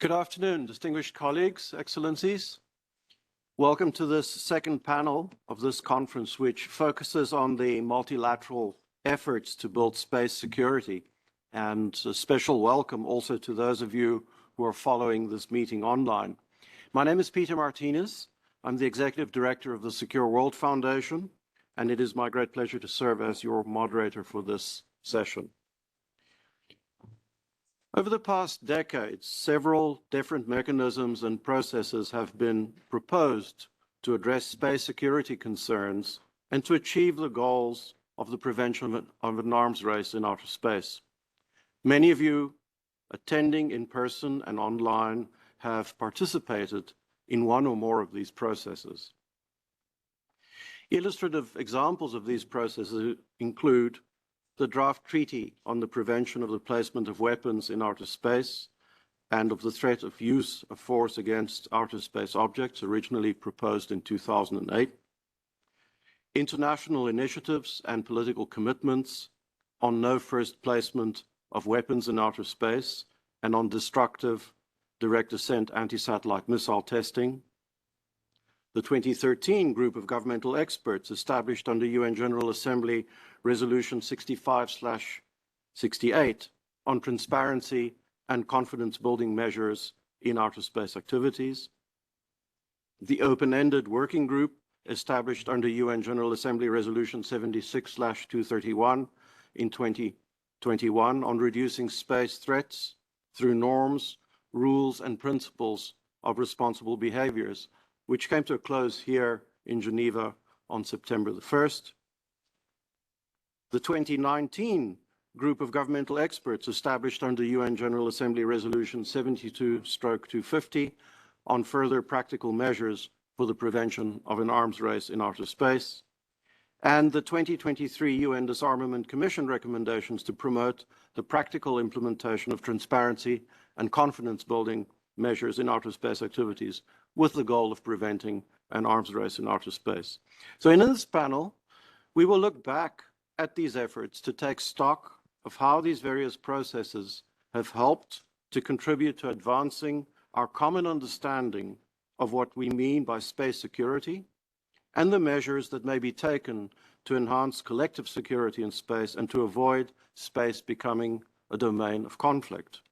Good afternoon, distinguished colleagues, excellencies. Welcome to this second panel of this conference, which focuses on the multilateral efforts to build space security. And a special welcome also to those of you who are following this meeting online. My name is Peter Martinez. I'm the Executive Director of the Secure World Foundation, and it is my great pleasure to serve as your moderator for this session. Over the past decades, several different mechanisms and processes have been proposed to address space security concerns and to achieve the goals of the prevention of an arms race in outer space. Many of you attending in person and online have participated in one or more of these processes. Illustrative examples of these processes include the draft treaty on the prevention of the placement of weapons in outer space and of the threat of use of force against outer space objects, originally proposed in 2008. International initiatives and political commitments on no first placement of weapons in outer space and on destructive direct-ascent anti-satellite missile testing. The 2013 Group of Governmental Experts established under UN General Assembly Resolution 65/68 on transparency and confidence-building measures in outer space activities. The open-ended working group established under UN General Assembly Resolution 76/231 in 2021 on reducing space threats through norms, rules, and principles of responsible behaviours, which came to a close here in Geneva on September the 1st. The 2019 Group of Governmental Experts established under UN General Assembly Resolution 72/250 on further practical measures for the prevention of an arms race in outer space, and the 2023 UN Disarmament Commission recommendations to promote the practical implementation of transparency and confidence-building measures in outer space activities with the goal of preventing an arms race in outer space. So in this panel, we will look back at these efforts to take stock of how these various processes have helped to contribute to advancing our common understanding of what we mean by space security and the measures that may be taken to enhance collective security in space and to avoid space becoming a domain of conflict.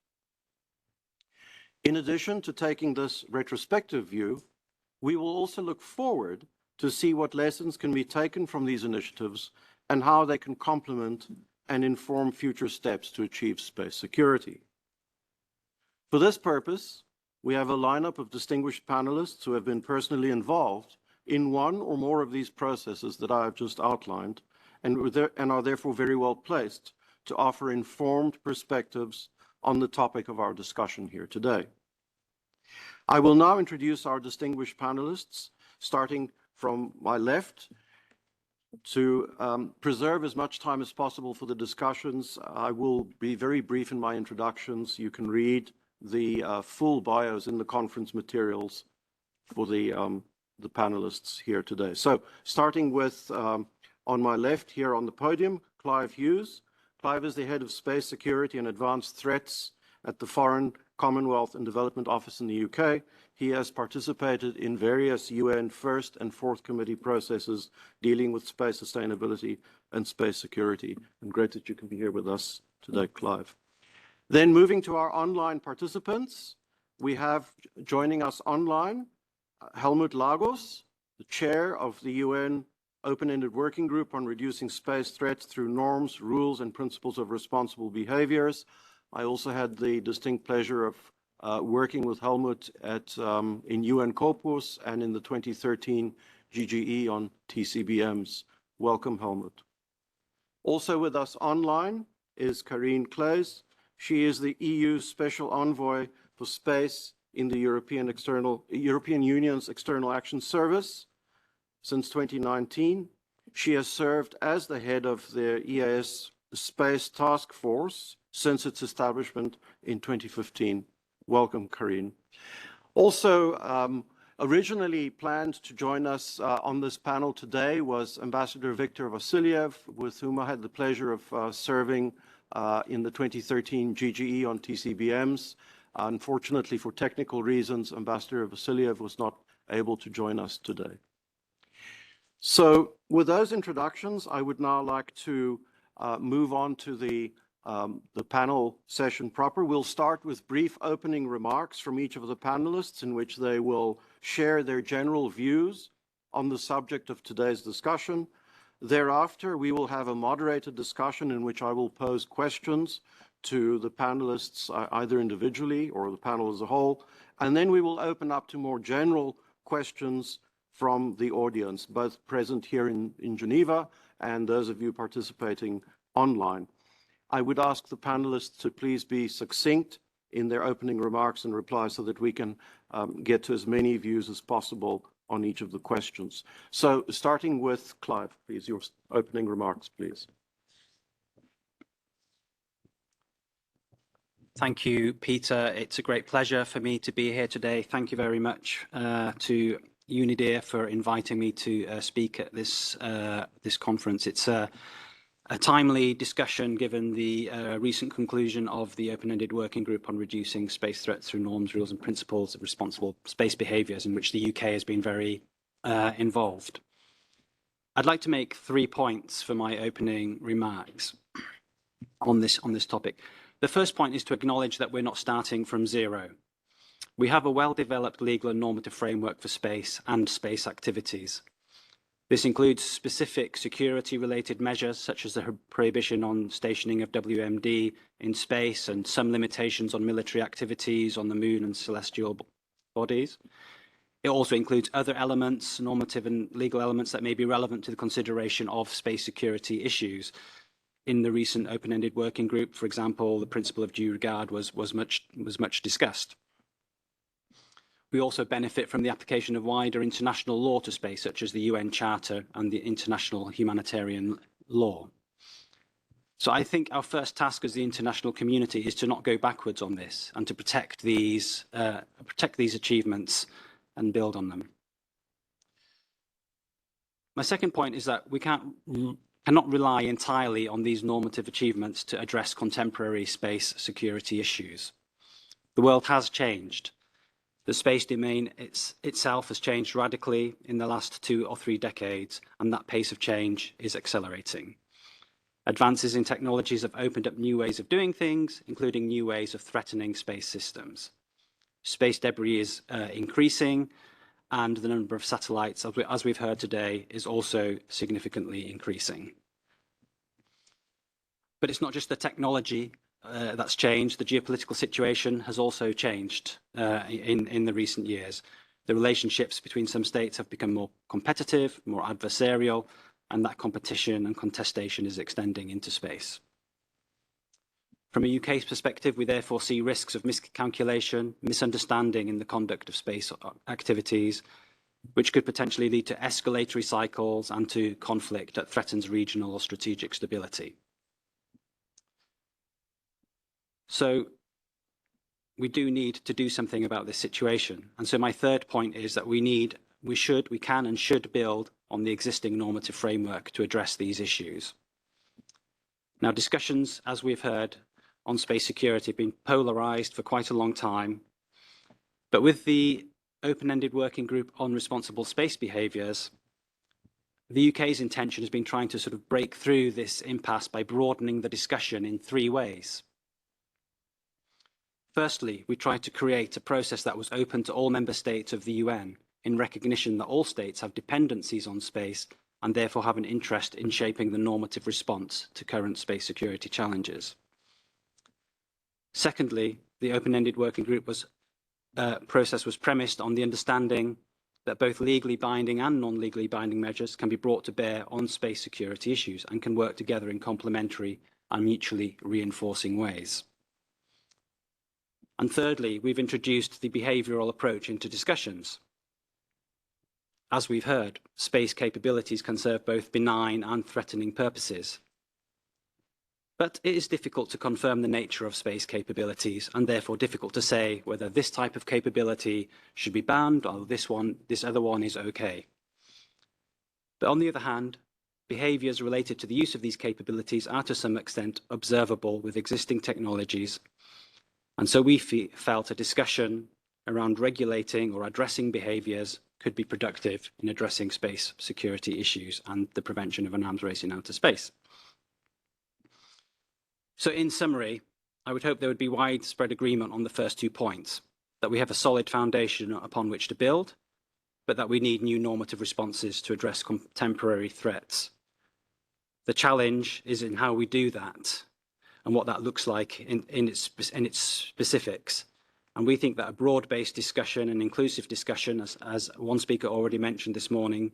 In addition to taking this retrospective view, we will also look forward to see what lessons can be taken from these initiatives and how they can complement and inform future steps to achieve space security. For this purpose, we have a lineup of distinguished panelists who have been personally involved in one or more of these processes that I have just outlined and are therefore very well placed to offer informed perspectives on the topic of our discussion here today. I will now introduce our distinguished panelists, starting from my left. To preserve as much time as possible for the discussions, I will be very brief in my introductions. You can read the full bios in the conference materials for the panelists here today. So starting with, on my left here on the podium, Clive Hughes. Clive is the head of space security and advanced threats at the Foreign, Commonwealth and Development Office in the UK. He has participated in various UN First and Fourth Committee processes dealing with space sustainability and space security. And great that you can be here with us today, Clive. Then moving to our online participants, we have joining us online, Helmut Lagos, the chair of the UN Open-Ended Working Group on Reducing Space Threats through Norms, Rules and Principles of Responsible Behaviours. I also had the distinct pleasure of working with Helmut in UN Corpus and in the 2013 GGE on TCBMs. Welcome, Helmut. Also with us online is Karine Claes. She is the EU Special Envoy for Space in the European Union's External Action Service since 2019. She has served as the head of the EAS Space Task Force since its establishment in 2015. Welcome, Karine. Also, originally planned to join us on this panel today was Ambassador Viktor Vasilyev, with whom I had the pleasure of serving in the 2013 GGE on TCBMs. Unfortunately, for technical reasons, Ambassador Vasilyev was not able to join us today. So with those introductions, I would now like to move on to the panel session proper. We'll start with brief opening remarks from each of the panelists in which they will share their general views on the subject of today's discussion. Thereafter, we will have a moderated discussion in which I will pose questions to the panelists either individually or the panel as a whole, and then we will open up to more general questions from the audience, both present here in Geneva and those of you participating online. I would ask the panelists to please be succinct in their opening remarks and replies so that we can get to as many views as possible on each of the questions. So starting with Clive, please, your opening remarks, please. Thank you, Peter. It's a great pleasure for me to be here today. Thank you very much to UNIDIR for inviting me to speak at this conference. It's a timely discussion given the recent conclusion of the open-ended working group on reducing space threats through norms, rules and principles of responsible space behaviours, in which the UK has been very involved. I'd like to make 3 points for my opening remarks on this topic. The first point is to acknowledge that we're not starting from zero. We have a well-developed legal and normative framework for space and space activities. This includes specific security-related measures, such as the prohibition on stationing of WMD in space and some limitations on military activities on the moon and celestial bodies. It also includes other elements, normative and legal elements, that may be relevant to the consideration of space security issues. In the recent open-ended working group, for example, the principle of due regard was much discussed. We also benefit from the application of wider international law to space, such as the UN Charter and the international humanitarian law. So I think our first task as the international community is to not go backwards on this and to protect these achievements and build on them. My second point is that we cannot rely entirely on these normative achievements to address contemporary space security issues. The world has changed. The space domain itself has changed radically in the last 2 or 3 decades, and that pace of change is accelerating. Advances in technologies have opened up new ways of doing things, including new ways of threatening space systems. Space debris is increasing, and the number of satellites, as we've heard today, is also significantly increasing. But it's not just the technology that's changed. The geopolitical situation has also changed in the recent years. The relationships between some states have become more competitive, more adversarial, and that competition and contestation is extending into space. From a UK's perspective, we therefore see risks of miscalculation, misunderstanding in the conduct of space activities, which could potentially lead to escalatory cycles and to conflict that threatens regional or strategic stability. So we do need to do something about this situation. And so my third point is that we can and should build on the existing normative framework to address these issues. Now, discussions, as we've heard, on space security have been polarized for quite a long time. But with the open-ended working group on responsible space behaviours, the UK's intention has been trying to sort of break through this impasse by broadening the discussion in 3 ways. Firstly, we tried to create a process that was open to all member states of the UN, in recognition that all states have dependencies on space and therefore have an interest in shaping the normative response to current space security challenges. Secondly, the open-ended working group process was premised on the understanding that both legally binding and non-legally binding measures can be brought to bear on space security issues and can work together in complementary and mutually reinforcing ways. And thirdly, we've introduced the behavioural approach into discussions. As we've heard, space capabilities can serve both benign and threatening purposes. But it is difficult to confirm the nature of space capabilities, and therefore difficult to say whether this type of capability should be banned or this other one is okay. But on the other hand, behaviours related to the use of these capabilities are to some extent observable with existing technologies, And so we felt a discussion around regulating or addressing behaviours could be productive in addressing space security issues and the prevention of an arms race in outer space. So in summary, I would hope there would be widespread agreement on the first 2 points, that we have a solid foundation upon which to build, but that we need new normative responses to address contemporary threats. The challenge is in how we do that and what that looks like in its specifics. And we think that a broad-based discussion and inclusive discussion, as one speaker already mentioned this morning,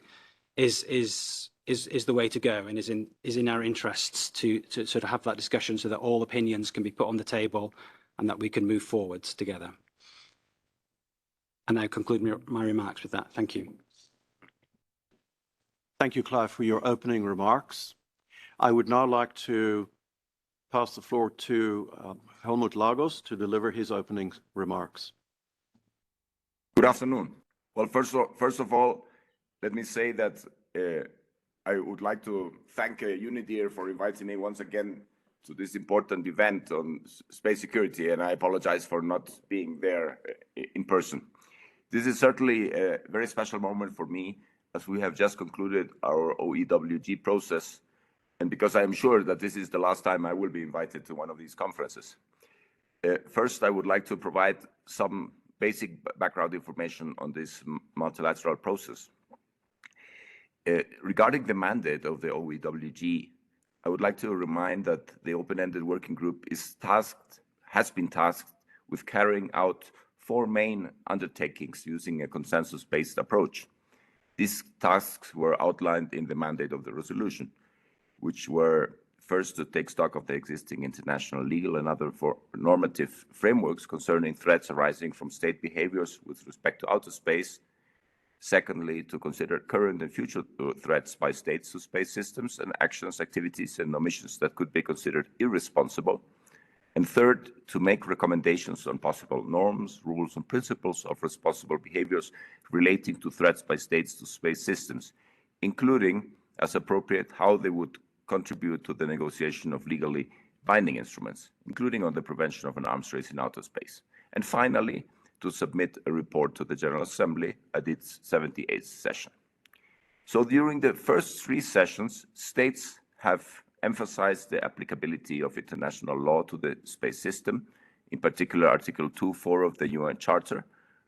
is the way to go, and is in our interests to sort of have that discussion so that all opinions can be put on the table and that we can move forwards together. And I conclude my remarks with that. Thank you. Thank you, Clive, for your opening remarks. I would now like to pass the floor to Helmut Lagos to deliver his opening remarks. Good afternoon. Well, first of all, let me say that I would like to thank UNIDIR for inviting me once again to this important event on space security, and I apologize for not being there in person. This is certainly a very special moment for me, as we have just concluded our OEWG process, and because I am sure that this is the last time I will be invited to one of these conferences. First, I would like to provide some basic background information on this multilateral process. Regarding the mandate of the OEWG, I would like to remind that the open-ended working group has been tasked with carrying out 4 main undertakings using a consensus-based approach. These tasks were outlined in the mandate of the resolution, which were first to take stock of the existing international legal and other normative frameworks concerning threats arising from state behaviors with respect to outer space. Secondly, to consider current and future threats by states to space systems and actions, activities, and omissions that could be considered irresponsible. And third, to make recommendations on possible norms, rules, and principles of responsible behaviors relating to threats by states to space systems, including, as appropriate, how they would contribute to the negotiation of legally binding instruments, including on the prevention of an arms race in outer space. And finally, to submit a report to the General Assembly at its 78th session. So during the first 3 sessions, states have emphasized the applicability of international law to the space system, in particular Article 2.4 of the UN Charter,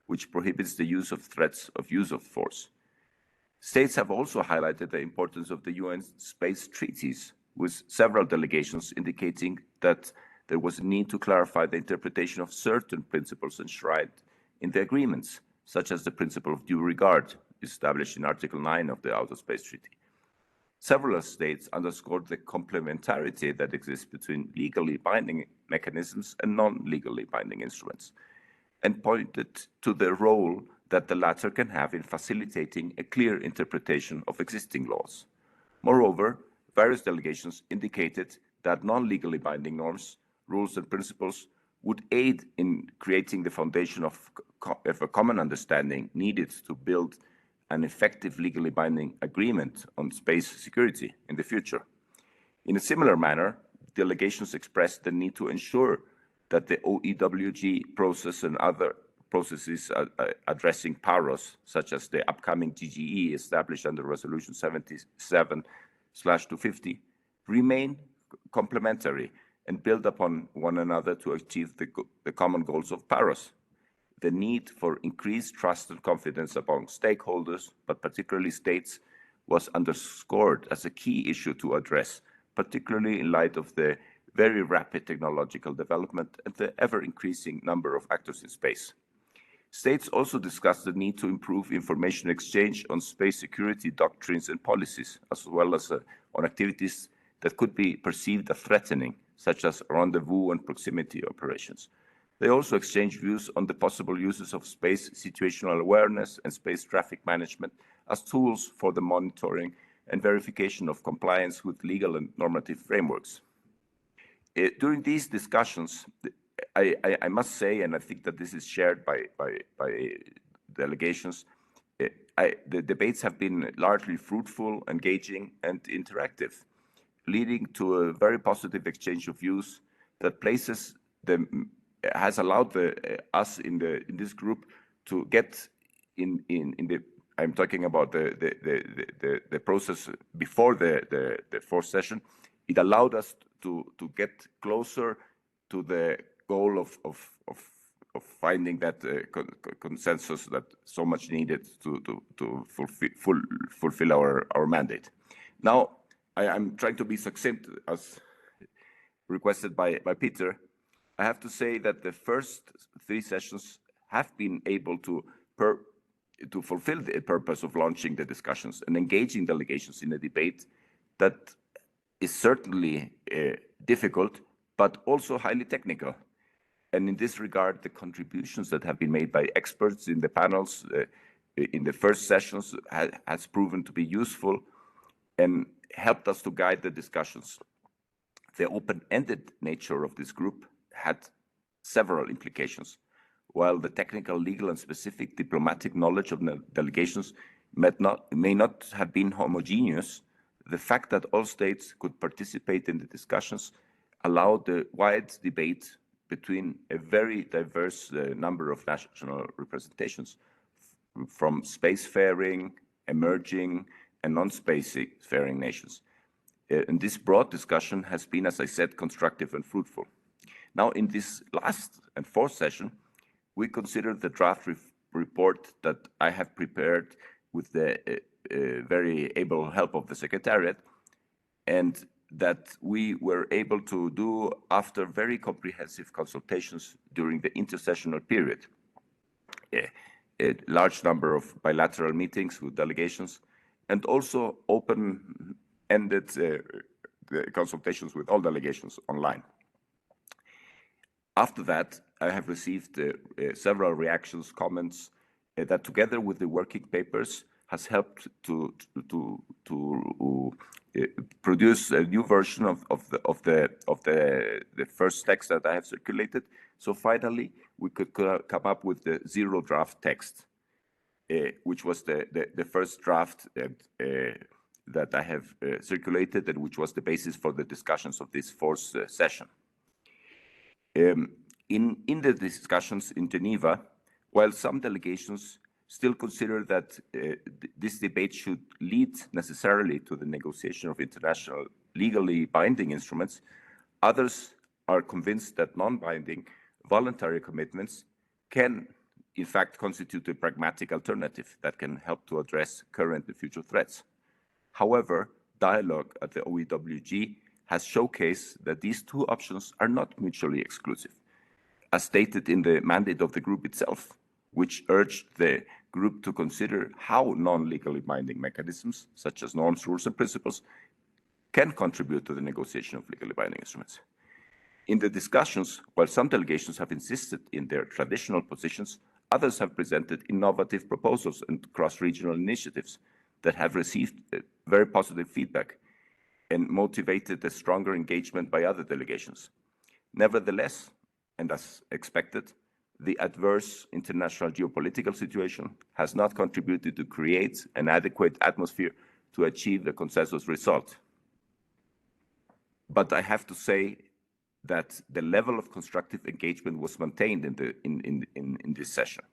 which prohibits the use of threats of use of force. States have also highlighted the importance of the UN space treaties, with several delegations indicating that there was a need to clarify the interpretation of certain principles enshrined in the agreements, such as the principle of due regard, established in Article 9 of the Outer Space Treaty. Several states underscored the complementarity that exists between legally binding mechanisms and non-legally binding instruments, and pointed to the role that the latter can have in facilitating a clear interpretation of existing laws. Moreover, various delegations indicated that non-legally binding norms, rules, and principles would aid in creating the foundation of a common understanding needed to build an effective legally binding agreement on space security in the future. In a similar manner, delegations expressed the need to ensure that the OEWG process and other processes addressing PAROS, such as the upcoming GGE established under Resolution 77/250, remain complementary and build upon one another to achieve the common goals of PAROS. The need for increased trust and confidence among stakeholders, but particularly states, was underscored as a key issue to address, particularly in light of the very rapid technological development and the ever-increasing number of actors in space. States also discussed the need to improve information exchange on space security doctrines and policies, as well as on activities that could be perceived as threatening, such as rendezvous and proximity operations. They also exchanged views on the possible uses of space situational awareness and space traffic management as tools for the monitoring and verification of compliance with legal and normative frameworks. During these discussions, I must say, and I think that this is shared by delegations, the debates have been largely fruitful, engaging, and interactive, leading to a very positive exchange of views that places the has allowed us in this group to get in the, I'm talking about the process before the fourth session. It allowed us to get closer to the goal of finding that consensus that so much needed to fulfill our mandate. Now, I'm trying to be succinct as requested by Peter. I have to say that the first 3 sessions have been able to fulfill the purpose of launching the discussions and engaging delegations in a debate that is certainly difficult, but also highly technical. And in this regard, the contributions that have been made by experts in the panels in the first sessions has proven to be useful and helped us to guide the discussions. The open-ended nature of this group had several implications. While the technical, legal, and specific diplomatic knowledge of the delegations may not have been homogeneous, the fact that all states could participate in the discussions allowed a wide debate between a very diverse number of national representations, from spacefaring, emerging, and non-spacefaring nations. And this broad discussion has been, as I said, constructive and fruitful. Now, in this last and fourth session, we consider the draft report that I have prepared with the very able help of the Secretariat, and that we were able to do after very comprehensive consultations during the intersessional period. A large number of bilateral meetings with delegations, and also open-ended consultations with all delegations online. After that, I have received several reactions, comments that, together with the working papers, has helped to produce a new version of the first text that I have circulated. So finally, we could come up with the 0 draft text, which was the first draft that I have circulated, and which was the basis for the discussions of this fourth session. In the discussions in Geneva, while some delegations still consider that this debate should lead necessarily to the negotiation of international legally binding instruments, others are convinced that non-binding voluntary commitments can, in fact, constitute a pragmatic alternative that can help to address current and future threats. However, dialogue at the OEWG has showcased that these 2 options are not mutually exclusive, as stated in the mandate of the group itself, which urged the group to consider how non-legally binding mechanisms, such as norms, rules, and principles, can contribute to the negotiation of legally binding instruments. In the discussions, while some delegations have insisted in their traditional positions, others have presented innovative proposals and cross-regional initiatives that have received very positive feedback and motivated a stronger engagement by other delegations. Nevertheless, and as expected, the adverse international geopolitical situation has not contributed to create an adequate atmosphere to achieve the consensus result. But I have to say that the level of constructive engagement was maintained in this session.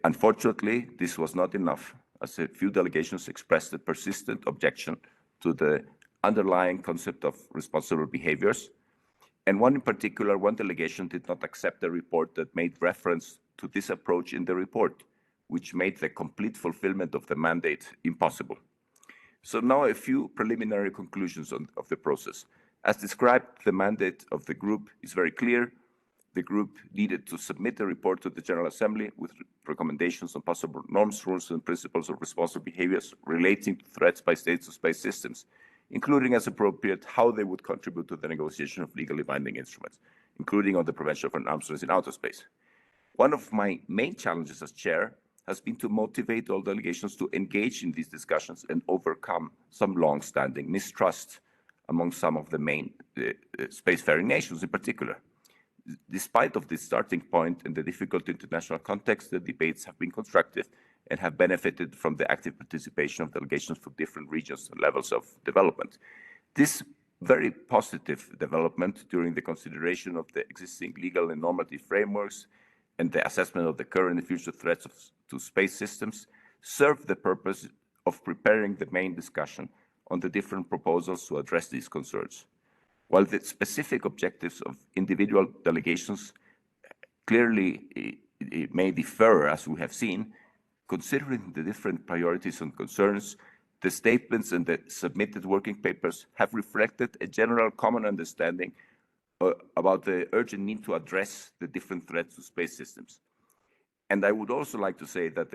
Unfortunately, this was not enough, as a few delegations expressed a persistent objection to the underlying concept of responsible behaviors. And one in particular, one delegation did not accept the report that made reference to this approach in the report, which made the complete fulfillment of the mandate impossible. So now a few preliminary conclusions of the process. As described, the mandate of the group is very clear. The group needed to submit a report to the General Assembly with recommendations on possible norms, rules, and principles of responsible behaviors relating to threats by states to space systems, including, as appropriate, how they would contribute to the negotiation of legally binding instruments, including on the prevention of arms race in outer space. One of my main challenges as chair has been to motivate all delegations to engage in these discussions and overcome some long-standing mistrust among some of the main spacefaring nations in particular. Despite of this starting point and the difficult international context, the debates have been constructive and have benefited from the active participation of delegations from different regions and levels of development. This very positive development during the consideration of the existing legal and normative frameworks and the assessment of the current and future threats to space systems serve the purpose of preparing the main discussion on the different proposals to address these concerns. While the specific objectives of individual delegations clearly it may differ, as we have seen, considering the different priorities and concerns, the statements and the submitted working papers have reflected a general common understanding about the urgent need to address the different threats to space systems. And I would also like to say that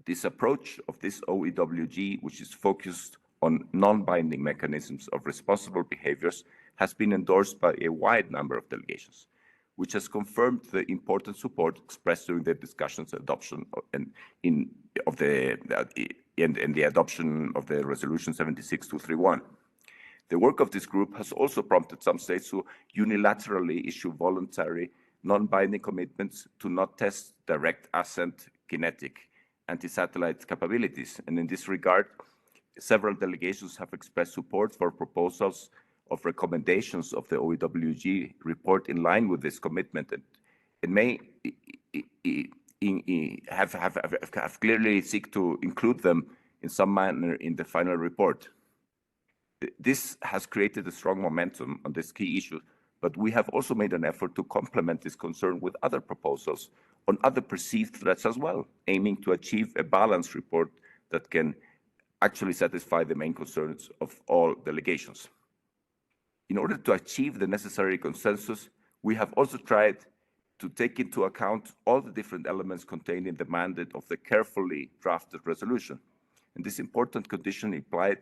this approach of this OEWG, which is focused on non-binding mechanisms of responsible behaviors, has been endorsed by a wide number of delegations, which has confirmed the important support expressed during the discussions adoption and the adoption of the Resolution 76231. The work of this group has also prompted some states to unilaterally issue voluntary, non-binding commitments to not test direct-ascent kinetic anti-satellite capabilities. And in this regard, several delegations have expressed support for proposals of recommendations of the OEWG report in line with this commitment, and may have clearly seek to include them in some manner in the final report. This has created a strong momentum on this key issue, but we have also made an effort to complement this concern with other proposals on other perceived threats as well, aiming to achieve a balanced report that can actually satisfy the main concerns of all delegations. In order to achieve the necessary consensus, we have also tried to take into account all the different elements contained in the mandate of the carefully drafted resolution. And this important condition implied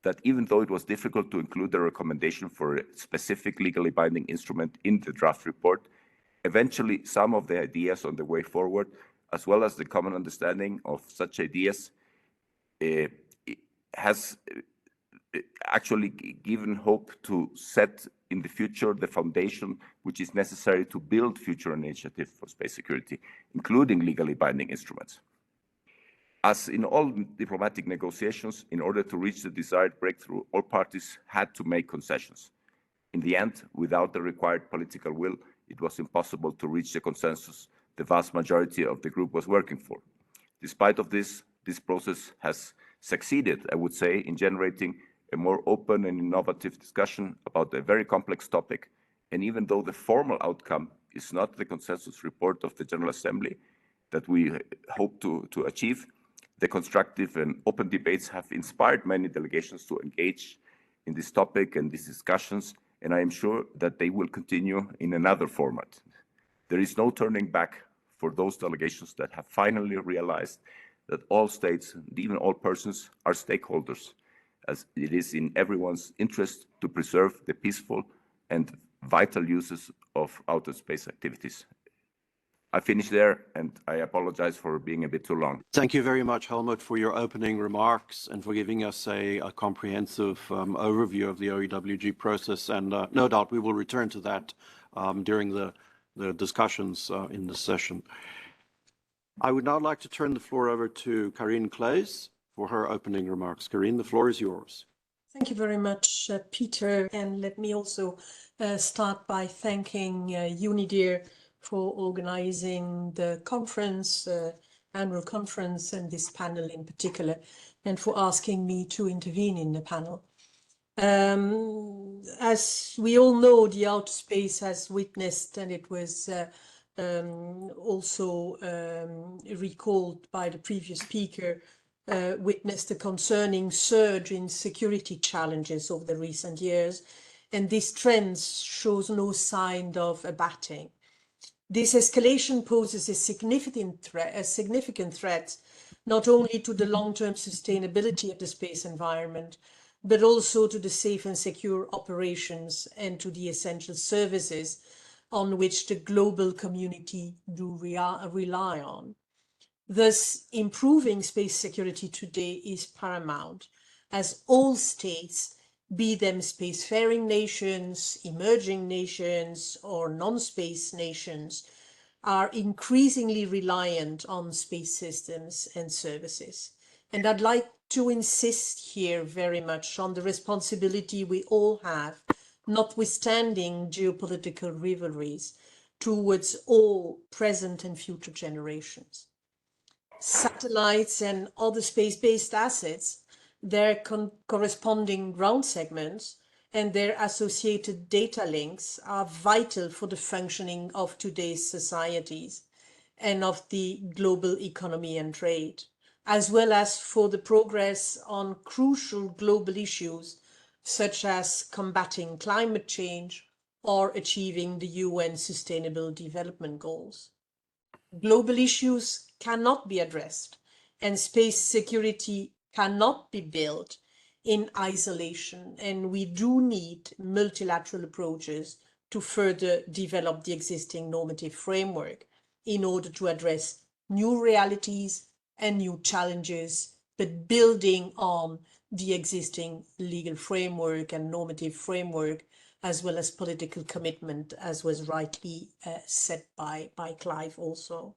that even though it was difficult to include the recommendation for a specific legally binding instrument in the draft report, eventually some of the ideas on the way forward, as well as the common understanding of such ideas, has actually given hope to set in the future the foundation which is necessary to build future initiatives for space security, including legally binding instruments. As in all diplomatic negotiations, in order to reach the desired breakthrough, all parties had to make concessions. In the end, without the required political will, it was impossible to reach the consensus the vast majority of the group was working for. Despite of this process has succeeded, I would say, in generating a more open and innovative discussion about a very complex topic. And even though the formal outcome is not the consensus report of the General Assembly that we hope to achieve, the constructive and open debates have inspired many delegations to engage in this topic and these discussions, and I am sure that they will continue in another format. There is no turning back for those delegations that have finally realized that all states, and even all persons, are stakeholders, as it is in everyone's interest to preserve the peaceful and vital uses of outer space activities. I finish there, and I apologize for being a bit too long. Thank you very much, Helmut, for your opening remarks and for giving us a comprehensive overview of the OEWG process. And no doubt we will return to that during the discussions in this session. I would now like to turn the floor over to Karine Claes for her opening remarks. Karine, the floor is yours. Thank you very much, Peter. And let me also start by thanking UNIDIR for organizing the conference, annual conference, and this panel in particular, and for asking me to intervene in the panel. As we all know, the outer space has witnessed, and it was also recalled by the previous speaker, witnessed a concerning surge in security challenges over the recent years, and this trend shows no sign of abating. This escalation poses a significant threat, not only to the long-term sustainability of the space environment, but also to the safe and secure operations and to the essential services on which the global community do rely on. Thus, improving space security today is paramount, as all states, be them spacefaring nations, emerging nations, or non-space nations, are increasingly reliant on space systems and services. And I'd like to insist here very much on the responsibility we all have, notwithstanding geopolitical rivalries, towards all present and future generations. Satellites and other space-based assets, their corresponding ground segments, and their associated data links are vital for the functioning of today's societies and of the global economy and trade, as well as for the progress on crucial global issues such as combating climate change or achieving the UN Sustainable Development Goals. Global issues cannot be addressed, and space security cannot be built in isolation, and we do need multilateral approaches to further develop the existing normative framework in order to address new realities and new challenges, but building on the existing legal framework and normative framework, as well as political commitment, as was rightly said by Clive also.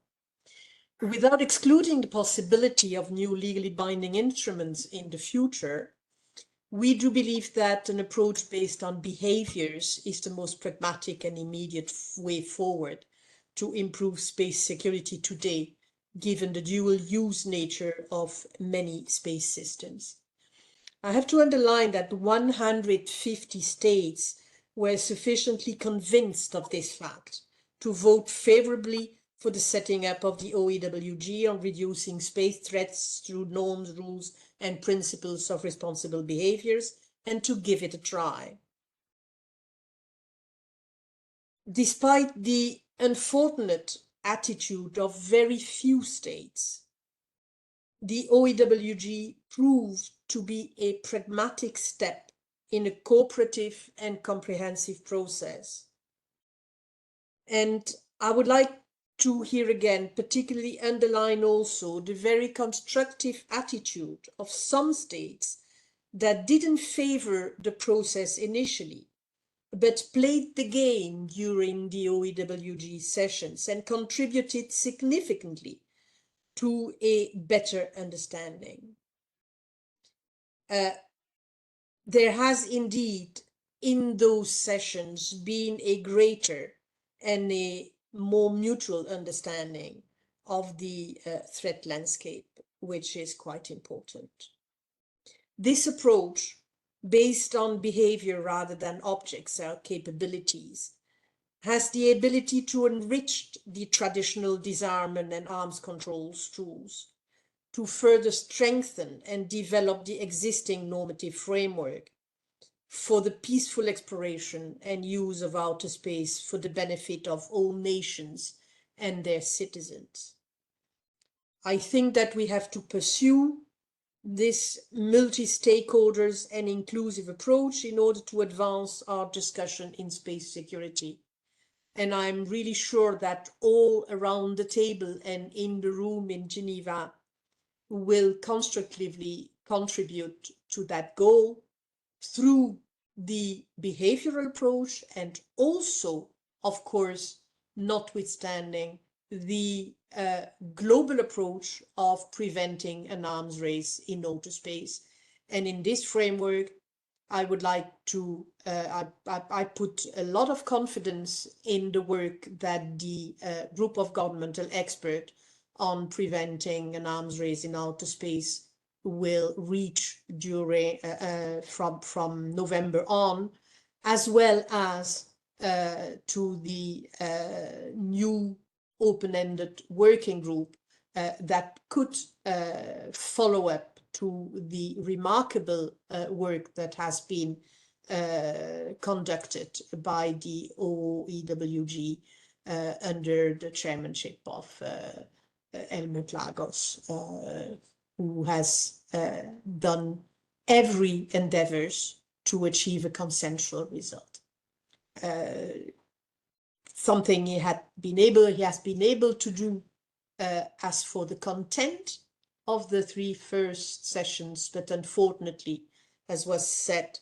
Without excluding the possibility of new legally binding instruments in the future, we do believe that an approach based on behaviors is the most pragmatic and immediate way forward to improve space security today, given the dual-use nature of many space systems. I have to underline that 150 states were sufficiently convinced of this fact to vote favorably for the setting up of the OEWG on reducing space threats through norms, rules, and principles of responsible behaviors, and to give it a try. Despite the unfortunate attitude of very few states, the OEWG proved to be a pragmatic step in a cooperative and comprehensive process. And I would like to here again particularly underline also the very constructive attitude of some states that didn't favor the process initially, but played the game during the OEWG sessions and contributed significantly to a better understanding. There has indeed in those sessions been a greater and a more mutual understanding of the threat landscape, which is quite important. This approach, based on behavior rather than objects or capabilities, has the ability to enrich the traditional disarmament and arms controls tools, to further strengthen and develop the existing normative framework for the peaceful exploration and use of outer space for the benefit of all nations and their citizens. I think that we have to pursue this multi-stakeholders and inclusive approach in order to advance our discussion in space security. And I'm really sure that all around the table and in the room in Geneva will constructively contribute to that goal through the behavioral approach and also, of course, notwithstanding the global approach of preventing an arms race in outer space. And in this framework, I would like to, I put a lot of confidence in the work that the Group of Governmental Experts on preventing an arms race in outer space will reach during from November on, as well as to the new open-ended working group that could follow up to the remarkable work that has been conducted by the OEWG under the chairmanship of Helmut Lagos, who has done every endeavors to achieve a consensual result. Something he has been able to do as for the content of the 3 first sessions, but unfortunately, as was said,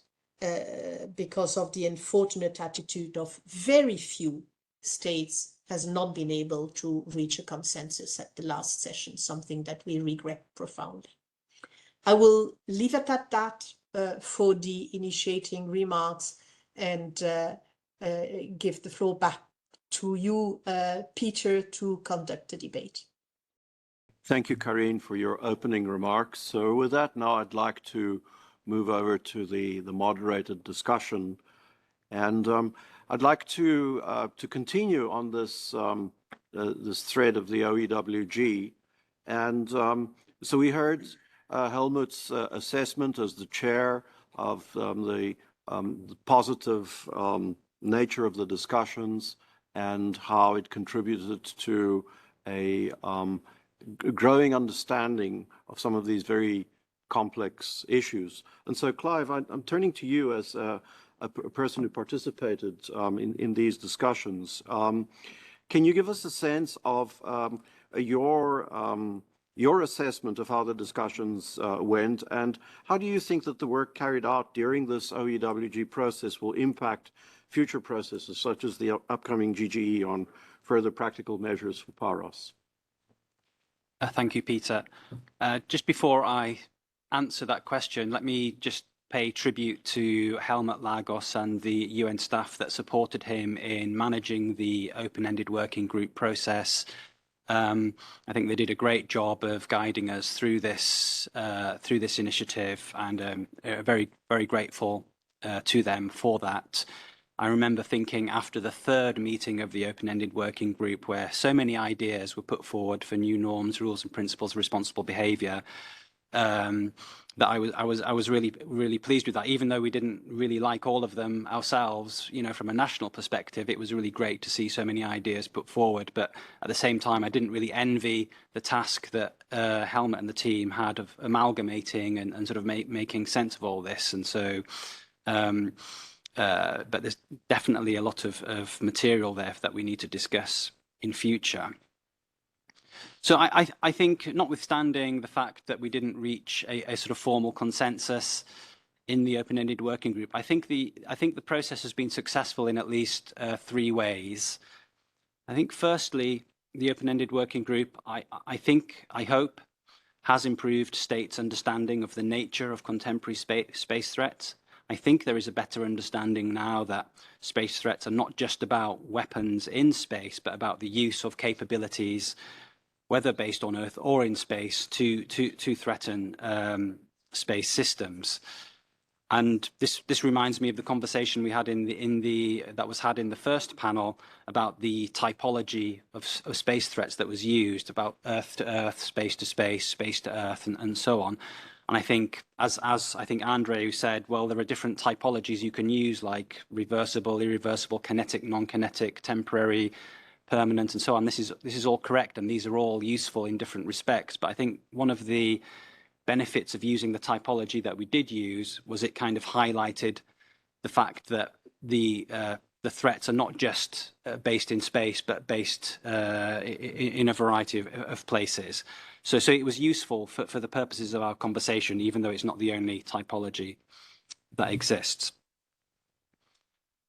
because of the unfortunate attitude of very few states, has not been able to reach a consensus at the last session, something that we regret profoundly. I will leave it at that for the initiating remarks and give the floor back to you, Peter, to conduct the debate. Thank you, Karine, for your opening remarks. So with that, now I'd like to move over to the moderated discussion. And I'd like to continue on this, this thread of the OEWG. And so we heard Helmut's assessment as the chair of the positive nature of the discussions and how it contributed to a growing understanding of some of these very complex issues. And so, Clive, I'm turning to you as a person who participated in these discussions. Can you give us a sense of your assessment of how the discussions went, and how do you think that the work carried out during this OEWG process will impact future processes such as the upcoming GGE on further practical measures for PAROS? Thank you, Peter. Just before I answer that question, let me just pay tribute to Helmut Lagos and the UN staff that supported him in managing the open-ended working group process. I think they did a great job of guiding us through this initiative, and very, very grateful to them for that. I remember thinking after the third meeting of the open-ended working group, where so many ideas were put forward for new norms, rules, and principles of responsible behaviour, that I was really pleased with that. Even though we didn't really like all of them ourselves, you know, from a national perspective, it was really great to see so many ideas put forward. But at the same time, I didn't really envy the task that Helmut and the team had of amalgamating and sort of making sense of all this. And so. But there's definitely a lot of material there that we need to discuss in future. So I think, notwithstanding the fact that we didn't reach a sort of formal consensus in the open-ended working group, I think the process has been successful in at least 3 ways. I think, firstly, the open-ended working group, I hope, has improved states' understanding of the nature of contemporary space threats. I think there is a better understanding now that space threats are not just about weapons in space, but about the use of capabilities, whether based on Earth or in space, to threaten space systems. And this reminds me of the conversation we had that was had in the first panel about the typology of space threats that was used, about Earth to Earth, space to space, space to Earth, and so on. And I think, as I think Andrei said, well, there are different typologies you can use, like reversible, irreversible, kinetic, non-kinetic, temporary, permanent, and so on. This is all correct, and these are all useful in different respects. But I think one of the benefits of using the typology that we did use was it kind of highlighted the fact that the threats are not just based in space, but based in a variety of places. So it was useful for the purposes of our conversation, even though it's not the only typology that exists.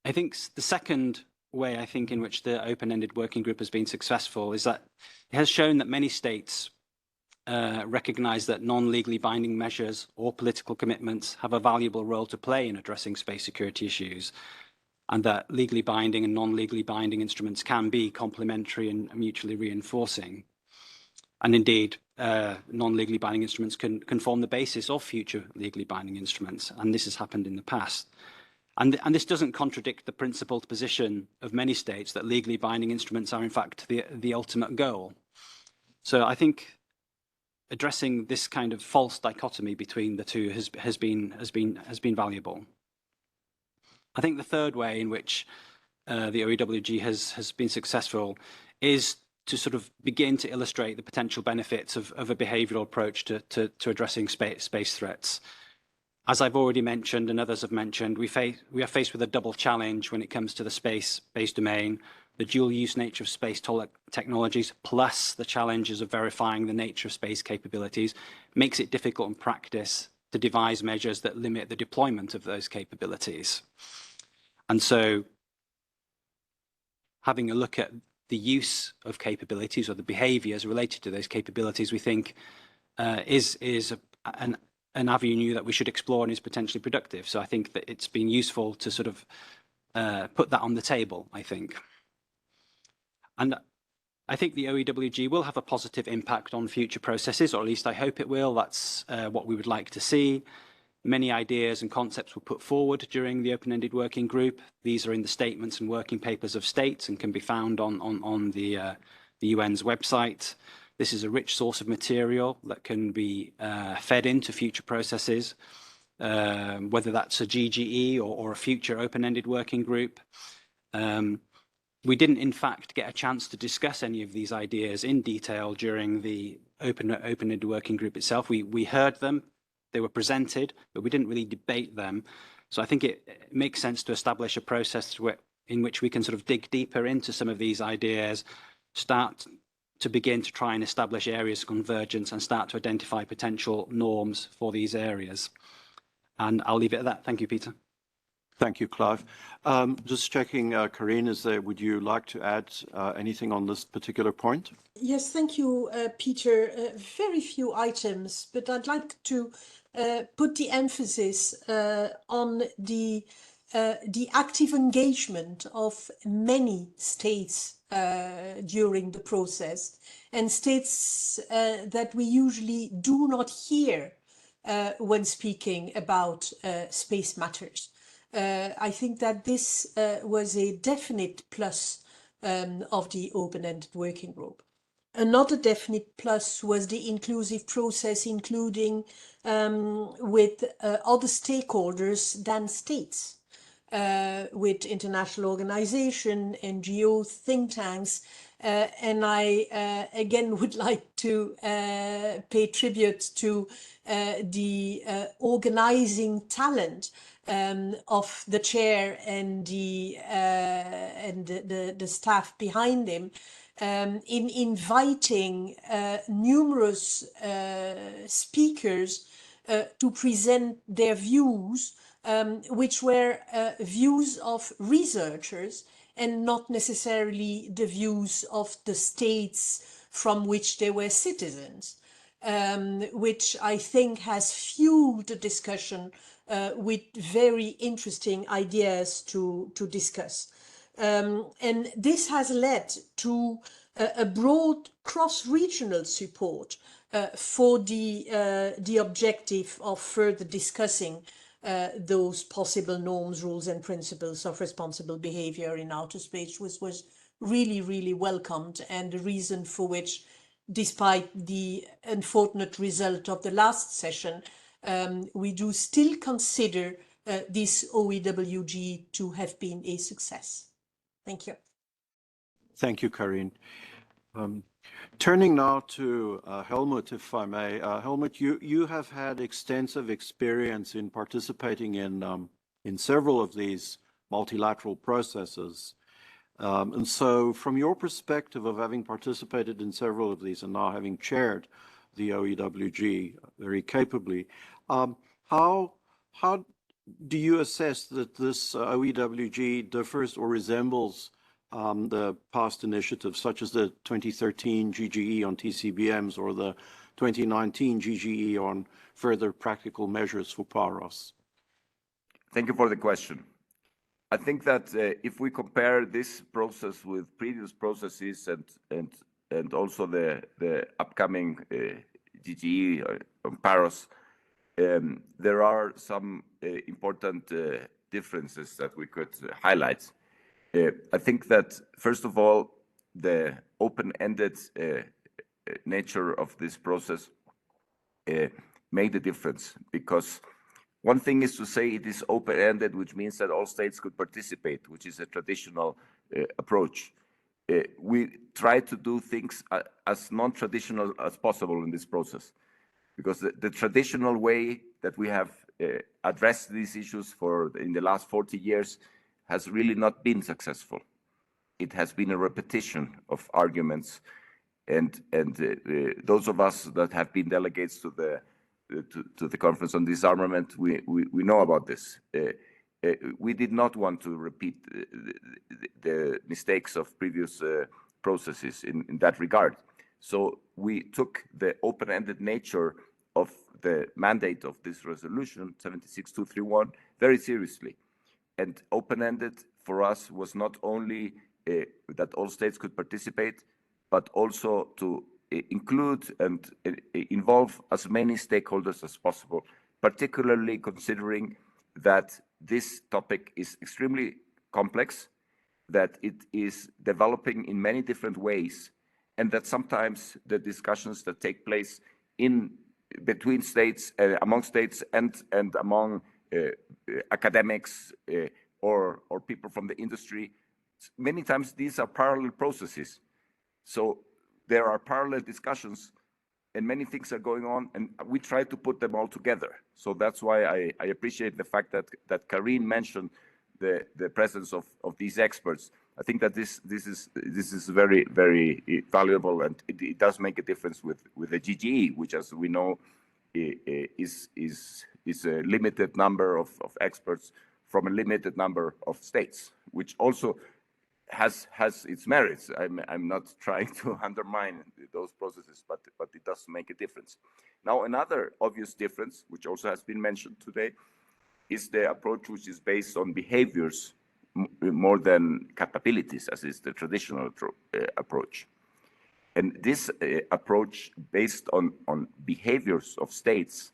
I think the second way, I think, in which the open-ended working group has been successful is that it has shown that many states recognise that non-legally binding measures or political commitments have a valuable role to play in addressing space security issues, and that legally binding and non-legally binding instruments can be complementary and mutually reinforcing. And indeed, non-legally binding instruments can form the basis of future legally binding instruments, and this has happened in the past. And this doesn't contradict the principled position of many states that legally binding instruments are in fact the ultimate goal. So I think addressing this kind of false dichotomy between the two has been valuable. I think the third way in which the OEWG has been successful is to sort of begin to illustrate the potential benefits of a behavioural approach to addressing space threats. As I've already mentioned and others have mentioned, we are faced with a double challenge when it comes to the space-based domain: the dual-use nature of space technologies, plus the challenges of verifying the nature of space capabilities, makes it difficult in practice to devise measures that limit the deployment of those capabilities. And so, having a look at the use of capabilities or the behaviours related to those capabilities, we think is an avenue that we should explore and is potentially productive. So I think that it's been useful to sort of put that on the table, I think. And I think the OEWG will have a positive impact on future processes, or at least I hope it will. That's what we would like to see. Many ideas and concepts were put forward during the open-ended working group. These are in the statements and working papers of states and can be found on the UN's website. This is a rich source of material that can be fed into future processes, whether that's a GGE or a future open-ended working group. We didn't, in fact, get a chance to discuss any of these ideas in detail during the open-ended working group itself. We heard them, they were presented, but we didn't really debate them. So I think it makes sense to establish a process in which we can sort of dig deeper into some of these ideas, start to begin to try and establish areas of convergence and start to identify potential norms for these areas. And I'll leave it at that. Thank you, Peter. Thank you, Clive. Just checking, Corinne, would you like to add anything on this particular point? Yes, thank you, Peter. Very few items, but I'd like to put the emphasis on the active engagement of many states during the process, and states that we usually do not hear when speaking about space matters. I think that this was a definite plus of the open-ended working group. Another definite plus was the inclusive process, including with other stakeholders than states, with international organizations, NGO, think tanks, and I again would like to pay tribute to the organizing talent of the chair and the staff behind him, in inviting numerous speakers to present their views, which were views of researchers and not necessarily the views of the states from which they were citizens, which I think has fueled the discussion with very interesting ideas to discuss. And this has led to a broad cross-regional support for the objective of further discussing those possible norms, rules and principles of responsible behavior in outer space, which was really, really welcomed, and the reason for which, despite the unfortunate result of the last session, we do still consider this OEWG to have been a success. Thank you. Thank you, Corinne. Turning now to Helmut, if I may. Helmut, you have had extensive experience in participating in several of these multilateral processes. And so from your perspective of having participated in several of these and now having chaired the OEWG very capably, how do you assess that this OEWG differs or resembles the past initiatives such as the 2013 GGE on TCBMs or the 2019 GGE on further practical measures for PAROS? Thank you for the question. I think that if we compare this process with previous processes and also the upcoming GGE on PAROS, there are some important differences that we could highlight. I think that, first of all, the open-ended nature of this process made a difference, because one thing is to say it is open-ended, which means that all states could participate, which is a traditional approach. We try to do things as non-traditional as possible in this process, because the traditional way that we have addressed these issues in the last 40 years has really not been successful. It has been a repetition of arguments, and those of us that have been delegates to the Conference on Disarmament, we know about this. We did not want to repeat the mistakes of previous processes in that regard. So we took the open-ended nature of the mandate of this resolution 76231 very seriously. And open-ended for us was not only that all states could participate, but also to include and involve as many stakeholders as possible, particularly considering that this topic is extremely complex, that it is developing in many different ways, and that sometimes the discussions that take place between states, among states, and among academics or people from the industry, many times these are parallel processes. So there are parallel discussions and many things are going on, and we try to put them all together. So that's why I appreciate the fact that Karine mentioned the presence of these experts. I think that this is very, very valuable, and it does make a difference with the GGE, which, as we know, is a limited number of experts from a limited number of states, which also has its merits. I'm not trying to undermine those processes, but it does make a difference. Now, another obvious difference, which also has been mentioned today, is the approach which is based on behaviors more than capabilities, as is the traditional approach. And this approach based on behaviors of states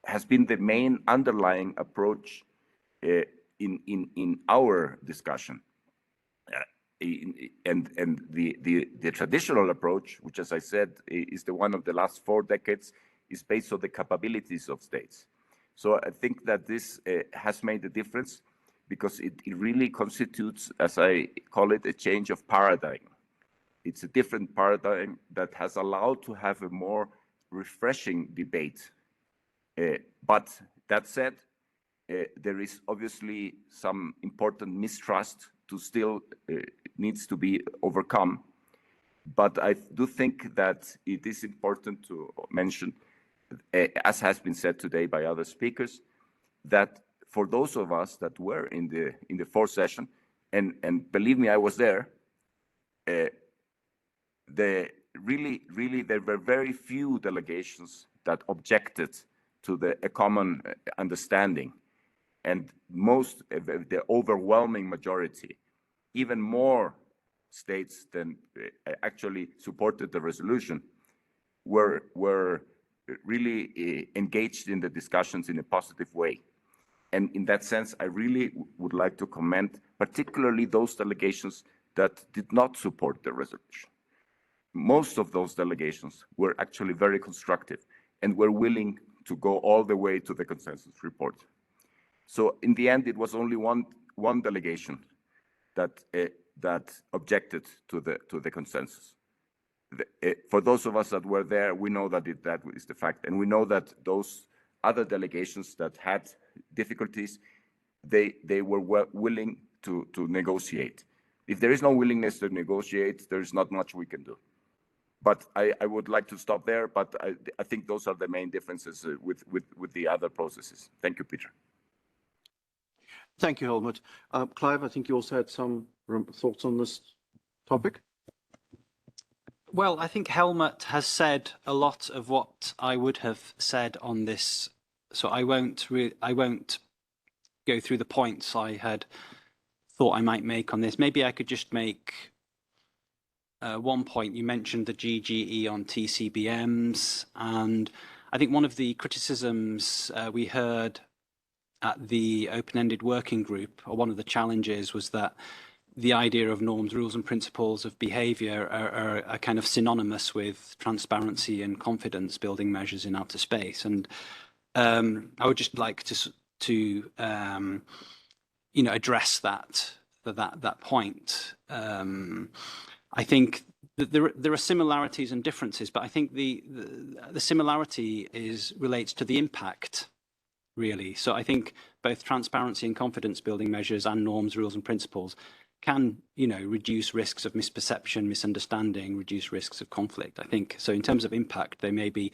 has been the main underlying approach in our discussion. And the traditional approach, which, as I said, is the one of the last 4 decades, is based on the capabilities of states. So I think that this has made a difference, because it really constitutes, as I call it, a change of paradigm. It's a different paradigm that has allowed to have a more refreshing debate. But that said, there is obviously some important mistrust to still needs to be overcome. But I do think that it is important to mention, as has been said today by other speakers, that for those of us that were in the 4th session, and believe me, I was there, there were very few delegations that objected to a common understanding. And the overwhelming majority, even more states than actually supported the resolution, were really engaged in the discussions in a positive way. And in that sense, I really would like to commend particularly those delegations that did not support the resolution. Most of those delegations were actually very constructive and were willing to go all the way to the consensus report. So in the end, it was only one delegation that objected to the consensus. For those of us that were there, we know that that is the fact, and we know that those other delegations that had difficulties, they were willing to negotiate. If there is no willingness to negotiate, there is not much we can do. But I would like to stop there, but I think those are the main differences with the other processes. Thank you, Peter. Thank you, Helmut. Clive, I think you also had some thoughts on this topic. Well, I think Helmut has said a lot of what I would have said on this, so I won't go through the points I had thought I might make on this. Maybe I could just make one point. You mentioned the GGE on TCBMs, and I think one of the criticisms we heard at the open-ended working group, or one of the challenges, was that the idea of norms, rules and principles of behaviour are kind of synonymous with transparency and confidence building measures in outer space. And I would just like to address that point. I think that there are similarities and differences, but I think the similarity relates to the impact, really. So I think both transparency and confidence building measures and norms, rules and principles can, reduce risks of misperception, misunderstanding, reduce risks of conflict. I think so. In terms of impact, they maybe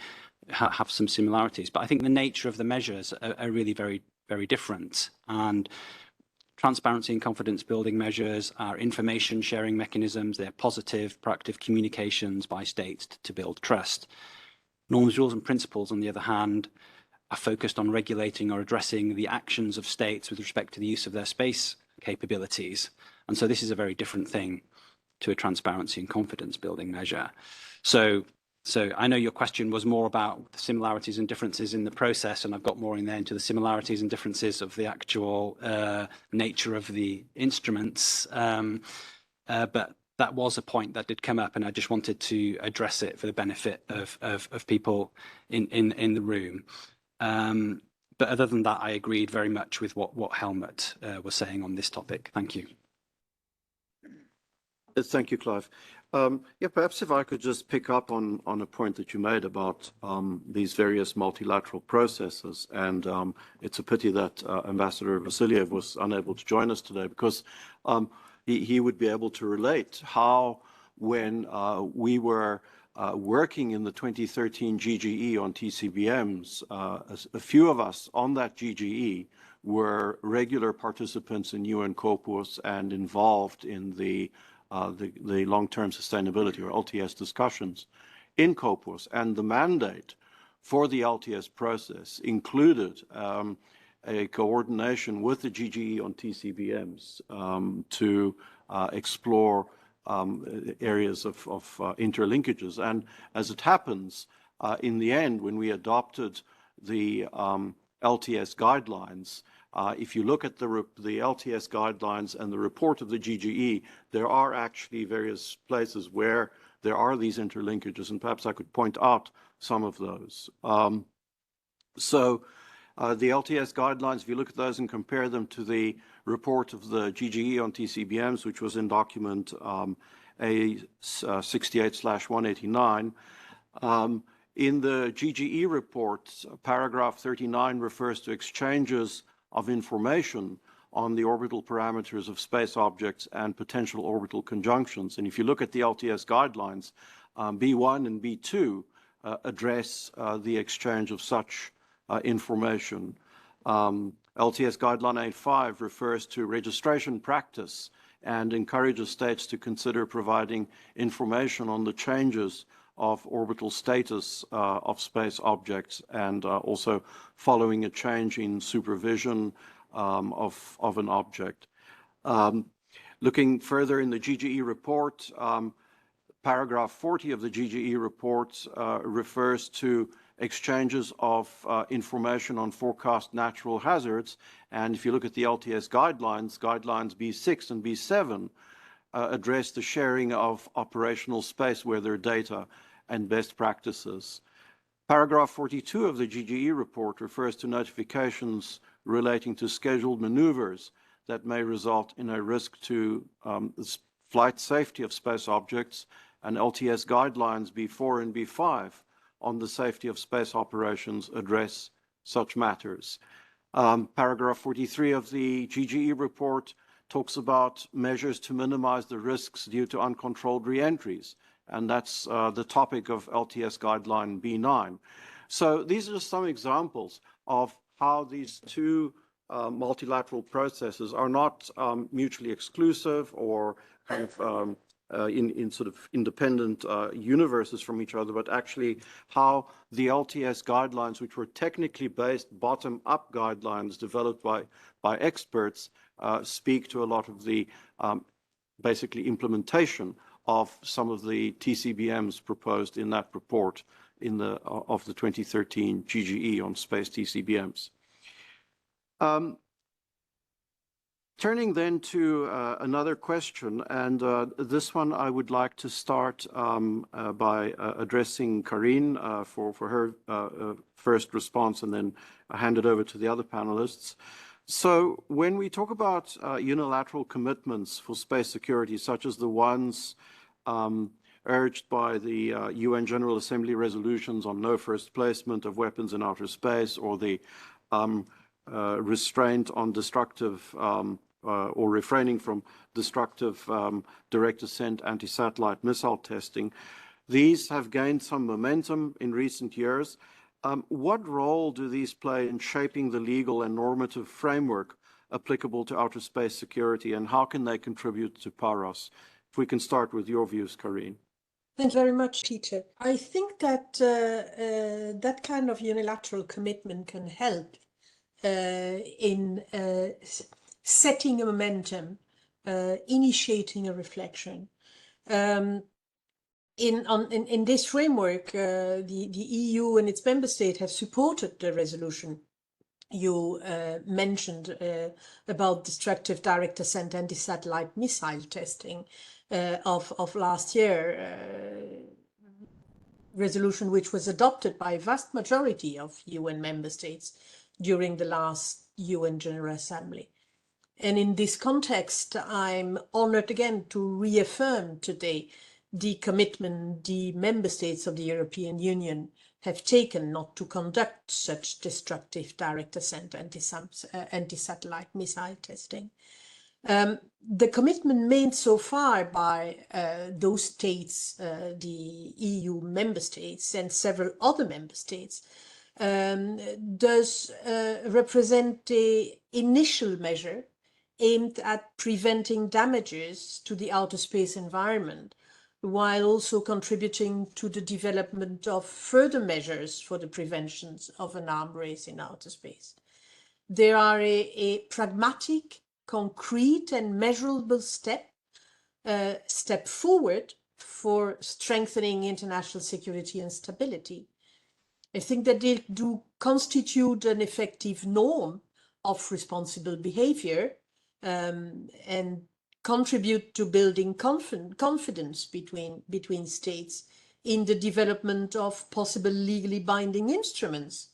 have some similarities, but I think the nature of the measures are really very, very different. And transparency and confidence building measures are information sharing mechanisms. They're positive, proactive communications by states to build trust. Norms, rules and principles, on the other hand, are focused on regulating or addressing the actions of states with respect to the use of their space capabilities. And so this is a very different thing to a transparency and confidence building measure. So I know your question was more about the similarities and differences in the process, and I've got more in there into the similarities and differences of the actual nature of the instruments. But that was a point that did come up, and I just wanted to address it for the benefit of people in the room. But other than that, I agreed very much with what Helmut was saying on this topic. Thank you. Thank you, Clive. Yeah, perhaps if I could just pick up on a point that you made about these various multilateral processes. And it's a pity that Ambassador Vasiliev was unable to join us today, because he would be able to relate how, when we were working in the 2013 GGE on TCBMs, a few of us on that GGE were regular participants in UN COPUOS and involved in the long-term sustainability, or LTS, discussions in COPUOS. And the mandate for the LTS process included a coordination with the GGE on TCBMs to explore areas of interlinkages. And as it happens, in the end, when we adopted the LTS guidelines, if you look at the LTS guidelines and the report of the GGE, there are actually various places where there are these interlinkages, and perhaps I could point out some of those. The LTS guidelines, if you look at those and compare them to the report of the GGE on TCBMs, which was in document A68/189, in the GGE report, paragraph 39 refers to exchanges of information on the orbital parameters of space objects and potential orbital conjunctions. And if you look at the LTS guidelines, B1 and B2 address the exchange of such information. LTS Guideline 85 refers to registration practice and encourages states to consider providing information on the changes of orbital status of space objects, and also following a change in supervision of an object. Looking further in the GGE report, paragraph 40 of the GGE report refers to exchanges of information on forecast natural hazards. And if you look at the LTS guidelines, guidelines B6 and B7 address the sharing of operational space weather data and best practices. Paragraph 42 of the GGE report refers to notifications relating to scheduled maneuvers that may result in a risk to flight safety of space objects, and LTS guidelines B4 and B5 on the safety of space operations address such matters. Paragraph 43 of the GGE report talks about measures to minimize the risks due to uncontrolled re-entries, and that's the topic of LTS guideline B9. So these are just some examples of how these two multilateral processes are not mutually exclusive or kind of in sort of independent universes from each other, but actually how the LTS guidelines, which were technically based bottom-up guidelines developed by experts, speak to a lot of the basically implementation of some of the TCBMs proposed in that report of the 2013 GGE on space TCBMs. Turning then to another question, and this one I would like to start by addressing Karine for her first response, and then hand it over to the other panelists. So when we talk about unilateral commitments for space security, such as the ones urged by the UN General Assembly resolutions on no first placement of weapons in outer space, or the restraint on destructive or refraining from destructive direct-ascent anti-satellite missile testing, these have gained some momentum in recent years. What role do these play in shaping the legal and normative framework applicable to outer space security, and how can they contribute to PAROS? If we can start with your views, Karine. Thank you very much, Peter. I think that that kind of unilateral commitment can help in setting a momentum, initiating a reflection. In this framework, the EU and its member state have supported the resolution you mentioned about destructive direct-ascent anti-satellite missile testing of last year, resolution which was adopted by a vast majority of UN member states during the last UN General Assembly. And in this context, I'm honored again to reaffirm today the commitment the member states of the European Union have taken not to conduct such destructive direct-ascent anti-satellite missile testing. The commitment made so far by those states, the EU member states and several other member states, does represent the initial measure aimed at preventing damages to the outer space environment, while also contributing to the development of further measures for the prevention of an arms race in outer space. They are a pragmatic, concrete and measurable step forward for strengthening international security and stability. I think that they do constitute an effective norm of responsible behavior and contribute to building confidence between states in the development of possible legally binding instruments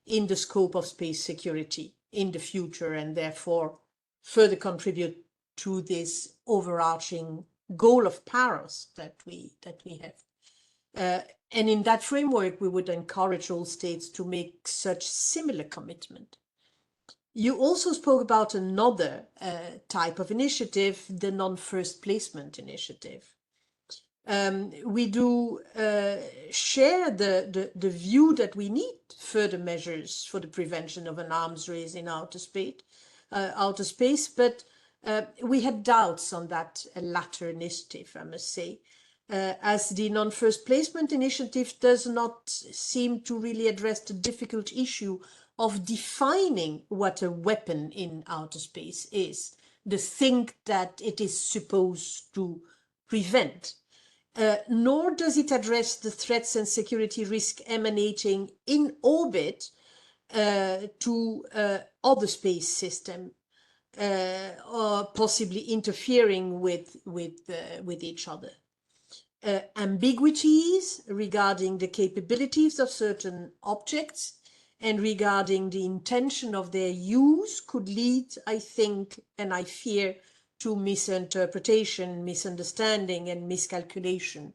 in the scope of space security in the future, and therefore further contribute to this overarching goal of PAROS that we have. And in that framework, we would encourage all states to make such similar commitment. You also spoke about another type of initiative, the non-first placement initiative. We do share the view that we need further measures for the prevention of an arms race in outer space, but we had doubts on that latter initiative, I must say, as the non-first placement initiative does not seem to really address the difficult issue of defining what a weapon in outer space is, the thing that it is supposed to prevent. Nor does it address the threats and security risk emanating in orbit to other space systems, or possibly interfering with each other. Ambiguities regarding the capabilities of certain objects and regarding the intention of their use could lead, I think, and I fear, to misinterpretation, misunderstanding and miscalculation,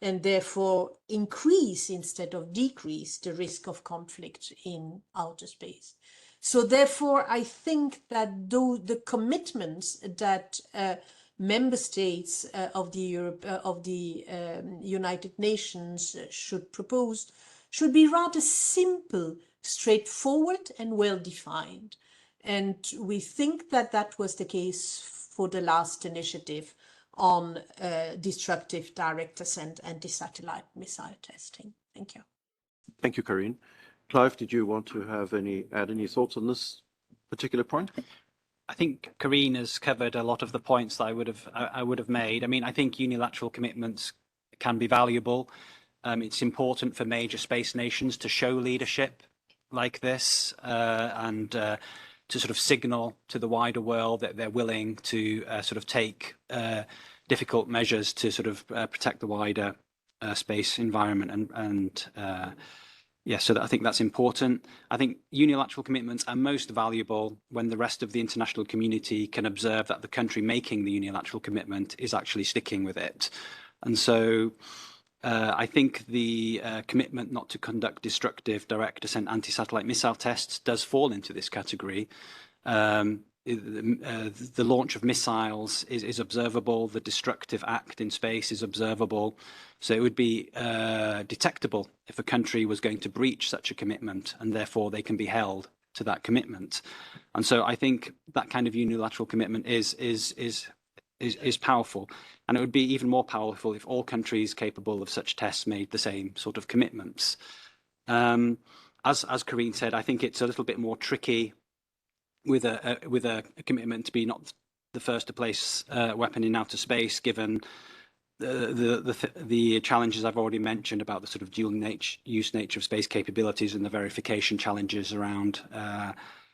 and therefore increase instead of decrease the risk of conflict in outer space. So therefore, I think that the commitments that member states of the United Nations should propose should be rather simple, straightforward and well defined. And we think that that was the case for the last initiative on destructive direct-ascent anti-satellite missile testing. Thank you. Thank you, Karine. Clive, did you want to add any thoughts on this particular point? I think Karine has covered a lot of the points that I would have made. I mean, I think unilateral commitments can be valuable. It's important for major space nations to show leadership like this and to sort of signal to the wider world that they're willing to sort of take difficult measures to sort of protect the wider space environment and yeah, so I think that's important. I think unilateral commitments are most valuable when the rest of the international community can observe that the country making the unilateral commitment is actually sticking with it. And so I think the commitment not to conduct destructive direct-ascent anti-satellite missile tests does fall into this category. The launch of missiles is observable. The destructive act in space is observable. So it would be detectable if a country was going to breach such a commitment, and therefore they can be held to that commitment. And so I think that kind of unilateral commitment is is powerful, and it would be even more powerful if all countries capable of such tests made the same sort of commitments. As Karine said, I think it's a little bit more tricky with a commitment to be not the first to place a weapon in outer space, given the challenges I've already mentioned about the sort of dual use nature of space capabilities and the verification challenges around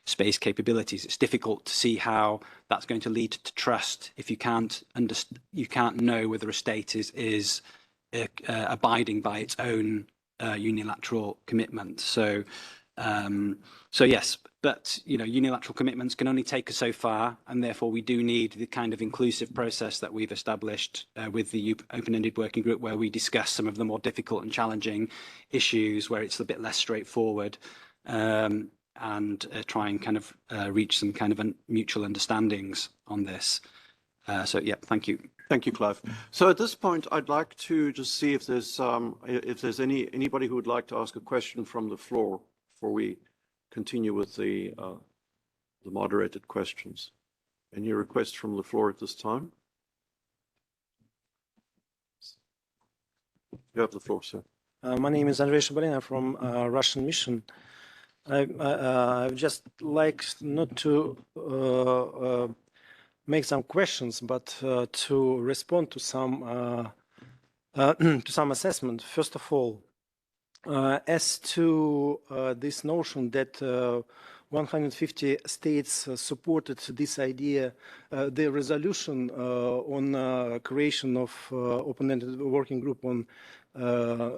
space capabilities. It's difficult to see how that's going to lead to trust if you can't know whether a state is abiding by its own unilateral commitment. So yes, but unilateral commitments can only take us so far, and therefore we do need the kind of inclusive process that we've established with the open-ended working group, where we discuss some of the more difficult and challenging issues, where it's a bit less straightforward, and try and kind of reach some kind of mutual understandings on this. So yeah, thank you. Thank you, Clive. So at this point, I'd like to just see if there's anybody who would like to ask a question from the floor before we continue with the moderated questions. Any requests from the floor at this time? You have the floor, sir. My name is Andrei Shabalin. I'm from Russian mission. I just like not to make some questions, but to respond to some assessment. First of all, as to this notion that 150 states supported this idea, the resolution on creation of open-ended working group on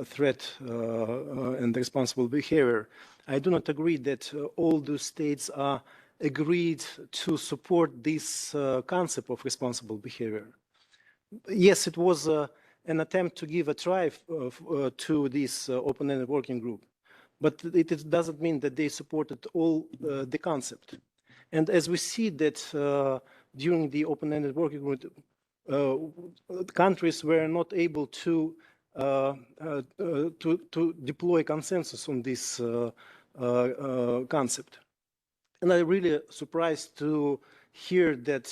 threat and responsible behavior, I do not agree that all those states are agreed to support this concept of responsible behavior. Yes, it was an attempt to give a try to this open-ended working group, but it doesn't mean that they supported all the concept. And as we see that during the open-ended working group, countries were not able to deploy consensus on this concept. And I'm really surprised to hear that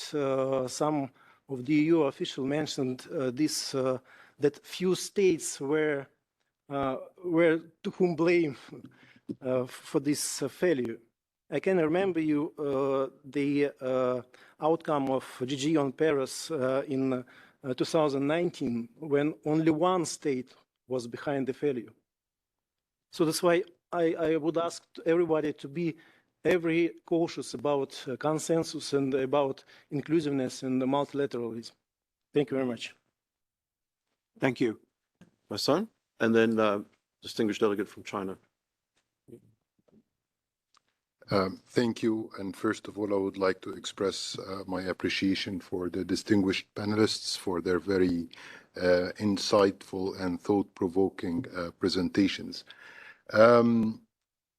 some of the EU officials mentioned this, that few states were to whom blame for this failure. I can remember you the outcome of GG on PAROS in 2019, when only one state was behind the failure. So that's why I would ask everybody to be very cautious about consensus and about inclusiveness and multilateralism. Thank you very much. Thank you. My son, and then distinguished delegate from China. Thank you. And first of all, I would like to express my appreciation for the distinguished panelists for their very insightful and thought-provoking presentations.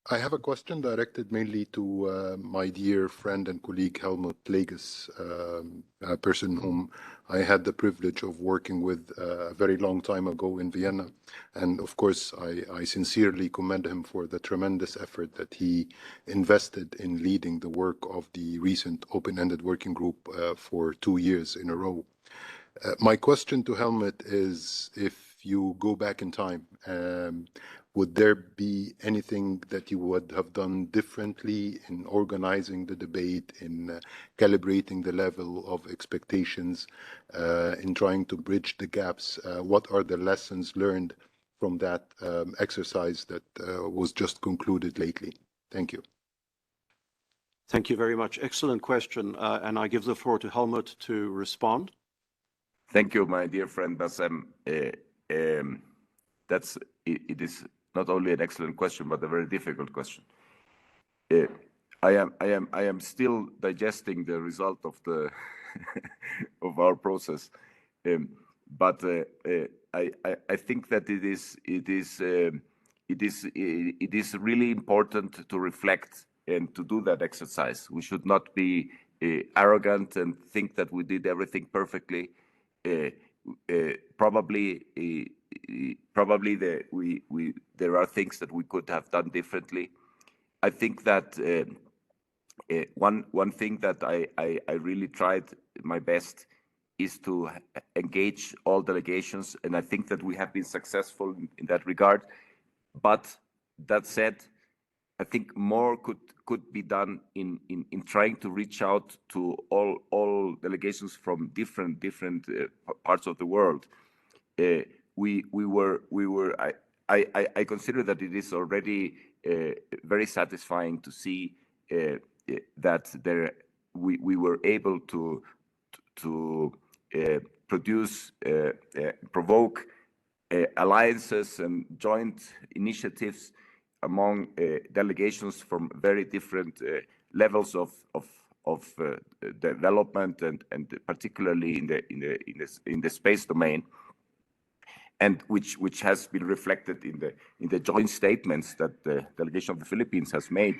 I have a question directed mainly to my dear friend and colleague Helmut Leges, a person whom I had the privilege of working with a very long time ago in Vienna. And of course, I sincerely commend him for the tremendous effort that he invested in leading the work of the recent open-ended working group for 2 years in a row. My question to Helmut is, if you go back in time, would there be anything that you would have done differently in organizing the debate, in calibrating the level of expectations, in trying to bridge the gaps? What are the lessons learned from that exercise that was just concluded lately? Thank you. Thank you very much. Excellent question. And I give the floor to Helmut to respond. Thank you, my dear friend Bassem. It is not only an excellent question, but a very difficult question. I am still digesting the result of the of our process, but I think that it is really important to reflect and to do that exercise. We should not be arrogant and think that we did everything perfectly. Probably there are things that we could have done differently. I think that one thing that I really tried my best is to engage all delegations, and I think that we have been successful in that regard. But that said, I think more could be done in trying to reach out to all delegations from different parts of the world. I consider that it is already very satisfying to see that we were able to provoke alliances and joint initiatives among delegations from very different levels of development, and particularly in the space domain, and which has been reflected in the joint statements that the delegation of the Philippines has made,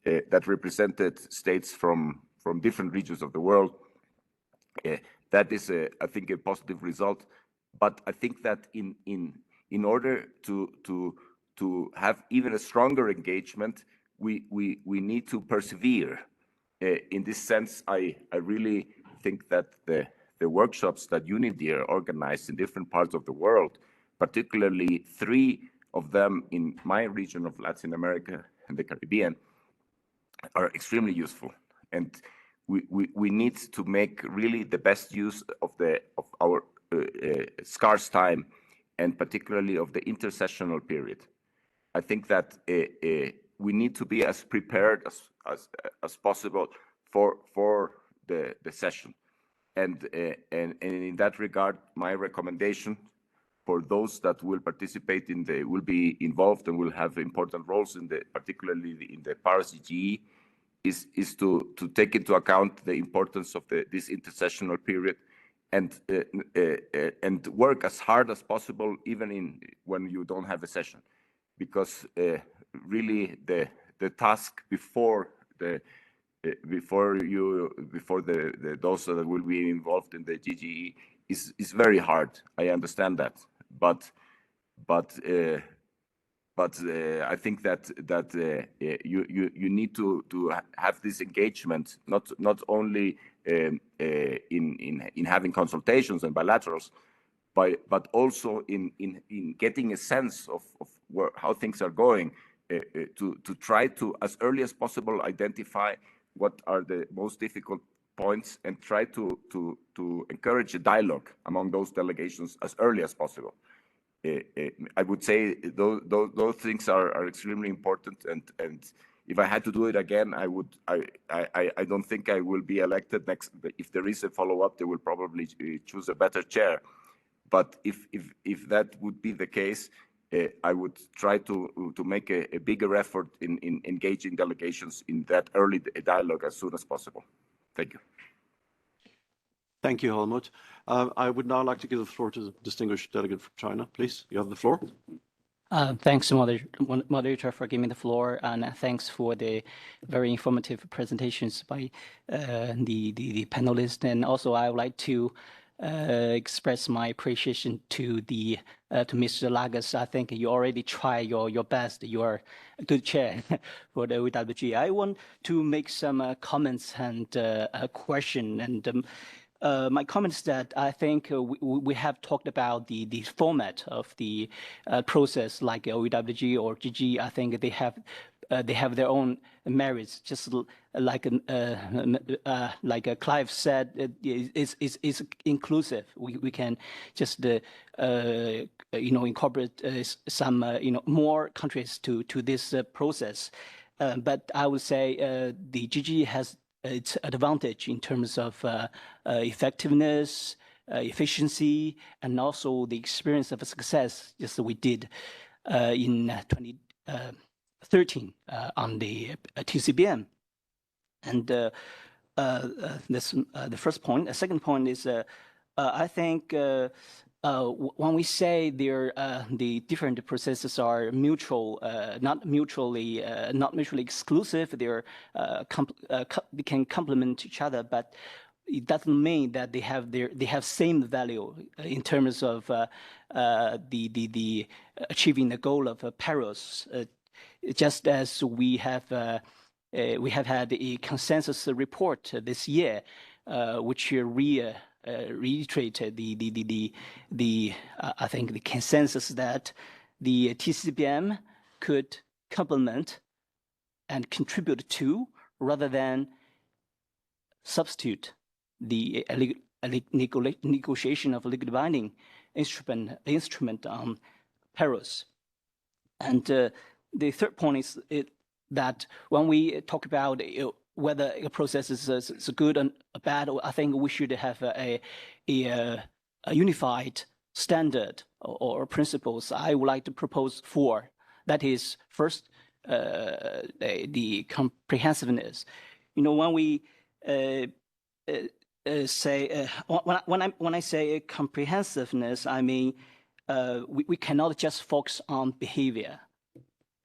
that represented states from different regions of the world. That is, I think, a positive result. But I think that in order to have even a stronger engagement, we need to persevere. In this sense, I really think that the workshops that UNIDIR organized in different parts of the world, particularly 3 of them in my region of Latin America and the Caribbean, are extremely useful. And we need to make really the best use of our scarce time, and particularly of the intersessional period. I think that we need to be as prepared as possible for the session. And in that regard, my recommendation for those that will participate will be involved and will have important roles particularly in the PAROS GGE, is to take into account the importance of this intersessional period, and work as hard as possible, even when you don't have a session, because really the task before those that will be involved in the GGE is very hard. I understand that, but I think that you need to have this engagement, not only in having consultations and bilaterals, but also in getting a sense of how things are going, to try to, as early as possible, identify what are the most difficult points, and try to encourage a dialogue among those delegations as early as possible. I would say those things are extremely important, and if I had to do it again, I don't think I will be elected next. If there is a follow-up, they will probably choose a better chair. But if that would be the case, I would try to make a bigger effort in engaging delegations in that early dialogue as soon as possible. Thank you. Thank you, Helmut. I would now like to give the floor to the distinguished delegate from China. Please, you have the floor. Thanks, moderator, for giving me the floor, and thanks for the very informative presentations by the panelists. And also, I would like to express my appreciation to Mr. Lagas. I think you already tried your best. You are a good chair for the OWG. I want to make some comments and a question. And my comment is that I think we have talked about the format of the process, like OWG or GG. I think they have their own merits. Just like Clive said, is inclusive. We can just incorporate some more countries to this process. But I would say the GG has its advantage in terms of effectiveness, efficiency, and also the experience of success, just as we did in 2013 on the TCBM. And that's the first point. The second point is, I think when we say the different processes are not mutually exclusive, they can complement each other, but it doesn't mean that they have same value in terms of the achieving the goal of PAROS. Just as we have had a consensus report this year, which reiterate I think the consensus that the TCBM could complement and contribute to, rather than substitute the negotiation of legally binding instrument on PAROS. And the third point is that when we talk about whether a process is good or bad, I think we should have a unified standard or principles. I would like to propose 4. That is, first, the comprehensiveness. You know, when we say when I say comprehensiveness, I mean we cannot just focus on behavior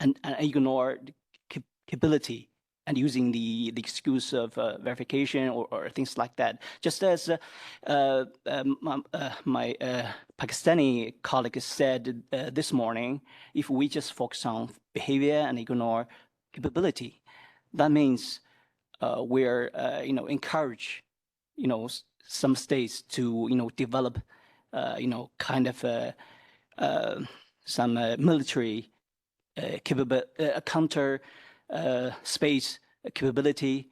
and ignore the capability and using the excuse of verification or things like that. Just as my Pakistani colleague said this morning, if we just focus on behavior and ignore capability, that means we're encourage some states to develop kind of some military counter space capability.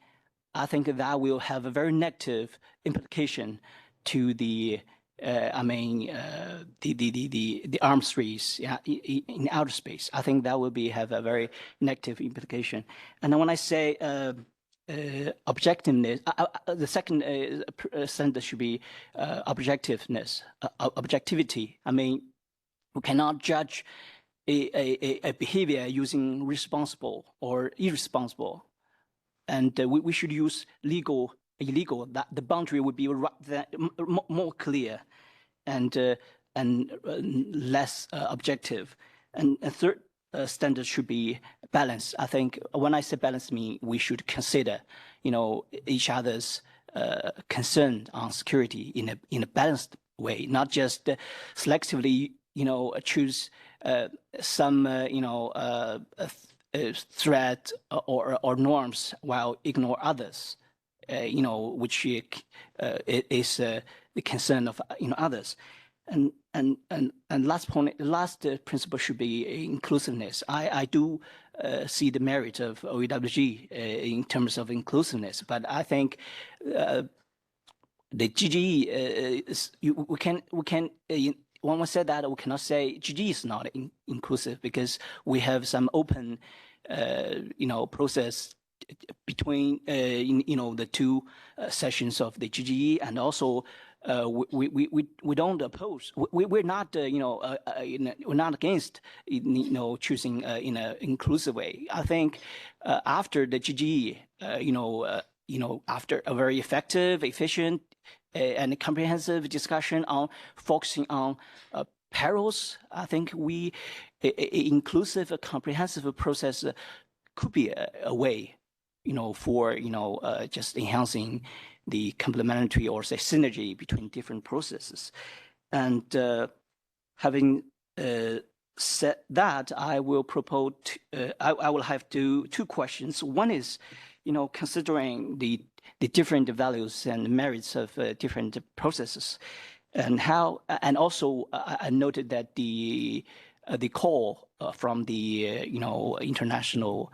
I think that will have a very negative implication to the the arms race in outer space. I think that will have a very negative implication. And then when I say objectiveness, the second sentence should be objectiveness, objectivity. I mean, we cannot judge a behavior using responsible or irresponsible, and we should use legal, illegal. That the boundary would be more clear and less objective. And a third standard should be balance. I think when I say balance, mean we should consider, each other's concern on security in a balanced way, not just selectively, choose some, threat or norms while ignore others, which is the concern of others. And last point, the last principle should be inclusiveness. I do see the merit of OEWG in terms of inclusiveness, but I think the GGE we can when we said that, we cannot say GGE is not inclusive, because we have some open process between the two sessions of the GGE, and also we don't oppose. We're not we're not against choosing in an inclusive way. I think after the GGE, after a very effective, efficient, and comprehensive discussion on focusing on PAROS, I think inclusive, comprehensive process could be a way, for just enhancing the complementary or say synergy between different processes. And having said that, I will propose. I will have two questions. One is, considering the different values and merits of different processes, and how, and also I noted that the call from the international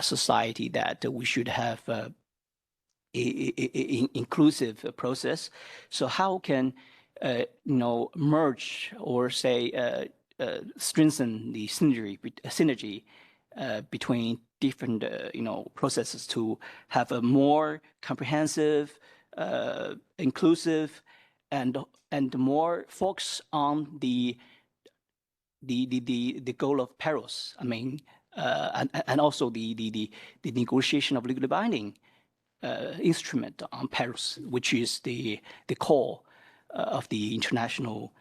society that we should have a inclusive process. So how can merge or say strengthen the synergy between different processes to have a more comprehensive, inclusive, and more focus on the goal of PAROS. I mean, and also the negotiation of legally binding instrument on PAROS, which is the core of the international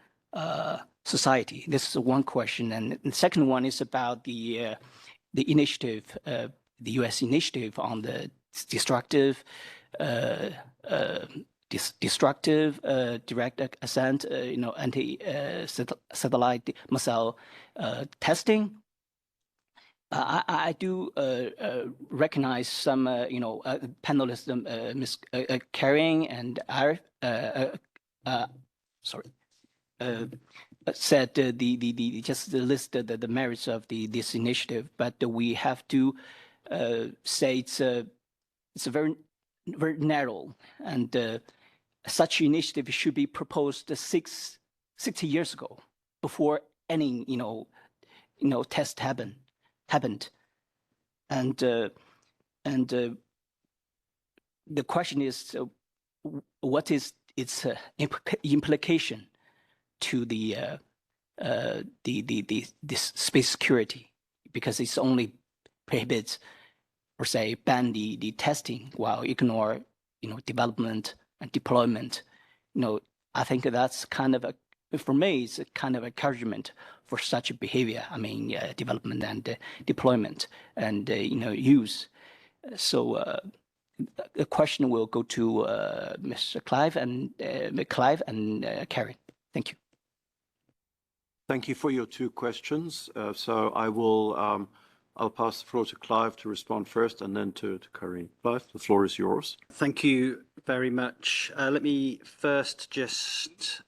society. This is one question, and the second one is about the initiative, the U.S. initiative on the destructive direct-ascent, anti-satellite missile testing. I do recognize some, panelists, Ms. Carring and said just listed the merits of this initiative, but we have to say it's a very narrow, and such initiative should be proposed 60 years ago, before any test happened, and the question is, what is its implication to this space security, because it's only prohibits or say ban the testing while ignore development and deployment. I think that's kind of for me, it's a kind of encouragement for such a behavior. I mean, development and deployment and use. So the question will go to Mr. Clive and Karen. Thank you. Thank you for your two questions. So I will, I'll pass the floor to Clive to respond first, and then to Karine. Clive, the floor is yours. Thank you very much. Let me first just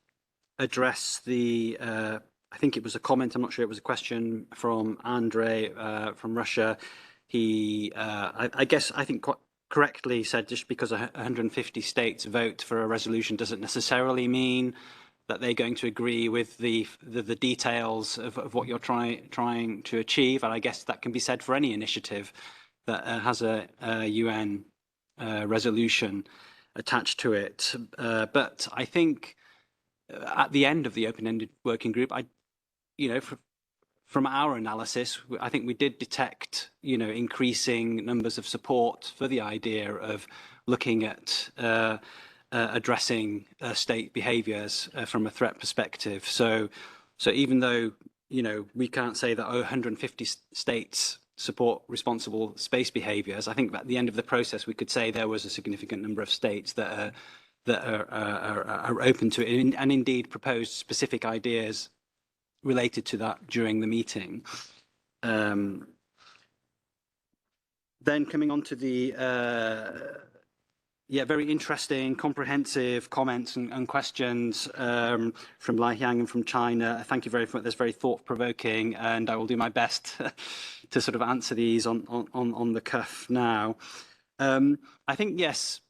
address the, I think it was a comment, I'm not sure it was a question from Andrei from Russia. He, I think quite correctly said, just because 150 states vote for a resolution doesn't necessarily mean that they're going to agree with the details of what you're trying to achieve. And I guess that can be said for any initiative that has a UN resolution attached to it. But I think at the end of the open-ended working group, from our analysis, I think we did detect, increasing numbers of support for the idea of looking at addressing state behaviours from a threat perspective. So even though we can't say that 150 states support responsible space behaviours, I think at the end of the process we could say there was a significant number of states that are open to it, and indeed proposed specific ideas related to that during the meeting. Then coming on to the very interesting, comprehensive comments and questions from Lai Yang and from China. Thank you very much. That's very thought-provoking, and I will do my best to sort of answer these on the cuff now. I think, yes,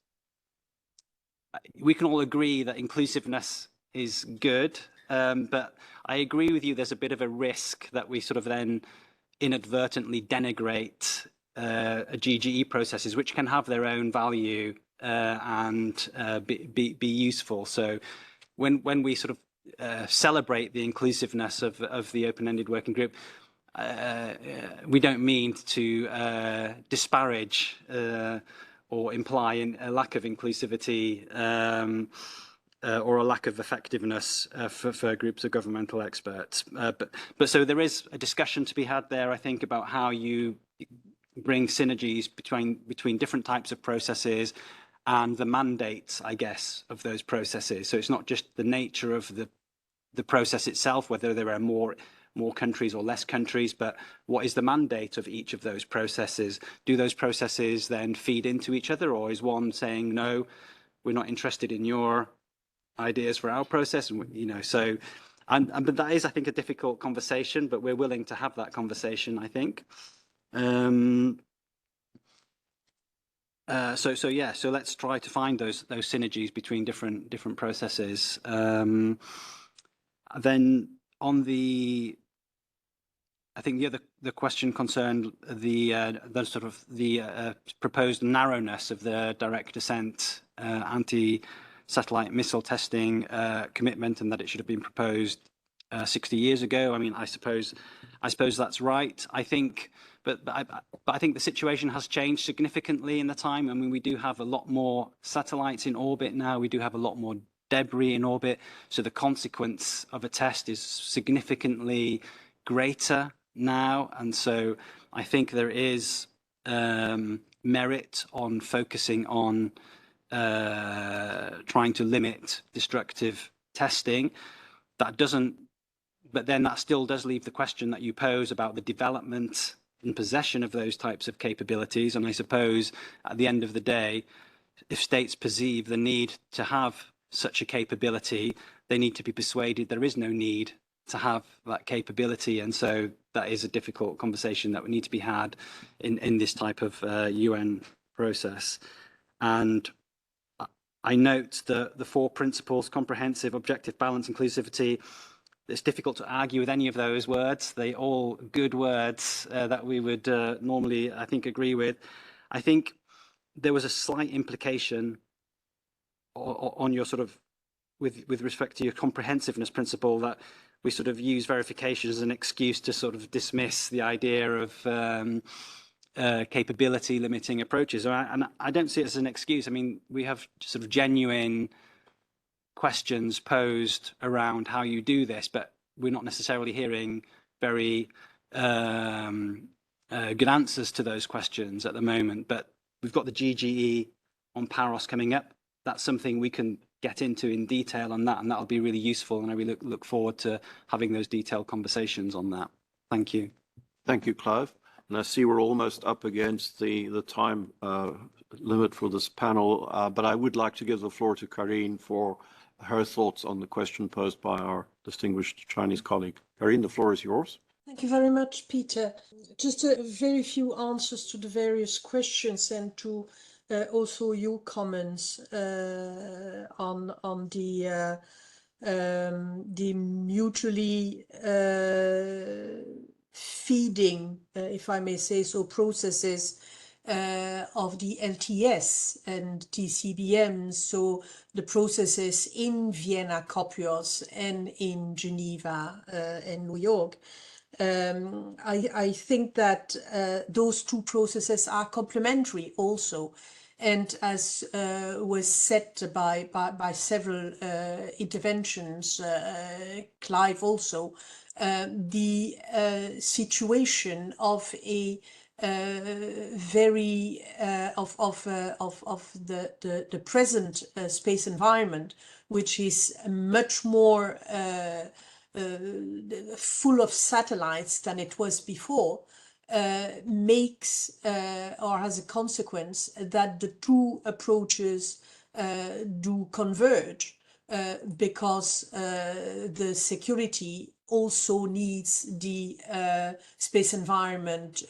we can all agree that inclusiveness is good, but I agree with you, there's a bit of a risk that we sort of then inadvertently denigrate GGE processes, which can have their own value and be useful. So when we sort of celebrate the inclusiveness of the open-ended working group, we don't mean to disparage or imply a lack of inclusivity or a lack of effectiveness for groups of governmental experts. But so there is a discussion to be had there, I think, about how you bring synergies between different types of processes and the mandates, I guess, of those processes. So it's not just the nature of the process itself, whether there are more countries or less countries, but what is the mandate of each of those processes? Do those processes then feed into each other, or is one saying, no, we're not interested in your ideas for our process? And, so, but that is, I think, a difficult conversation, but we're willing to have that conversation, I think. So let's try to find those synergies between different processes. Then on the, I think the question concerned the sort of the proposed narrowness of the direct-ascent anti-satellite missile testing commitment, and that it should have been proposed 60 years ago. I mean, I suppose that's right. I think, but I think the situation has changed significantly in the time. I mean, we do have a lot more satellites in orbit now. We do have a lot more debris in orbit. So the consequence of a test is significantly greater now. And so I think there is merit on focusing on trying to limit destructive testing. That doesn't, but then that still does leave the question that you pose about the development and possession of those types of capabilities. And I suppose at the end of the day, if states perceive the need to have such a capability, they need to be persuaded there is no need to have that capability. And so that is a difficult conversation that would need to be had in this type of UN process. And I note the 4 principles: comprehensive, objective, balance, inclusivity. It's difficult to argue with any of those words. They all good words that we would normally, I think, agree with. I think there was a slight implication on your sort of, with respect to your comprehensiveness principle, that we sort of use verification as an excuse to sort of dismiss the idea of capability limiting approaches. And I don't see it as an excuse. I mean, we have sort of genuine questions posed around how you do this, but we're not necessarily hearing very good answers to those questions at the moment. But we've got the GGE on PAROS coming up. That's something we can get into in detail on that, and that'll be really useful. And I really look forward to having those detailed conversations on that. Thank you. Thank you, Clive. And I see we're almost up against the time limit for this panel, but I would like to give the floor to Karine for her thoughts on the question posed by our distinguished Chinese colleague. Karine, the floor is yours. Thank you very much, Peter. Just a very few answers to the various questions and to also your comments on the mutually feeding, if I may say so, processes of the LTS and TCBMs, so the processes in Vienna, Copios, and in Geneva and New York. I think that those two processes are complementary also. And as was said by several interventions, Clive also, the situation of a the present space environment, which is much more full of satellites than it was before, makes or has a consequence that the two approaches do converge, because the security also needs the space environment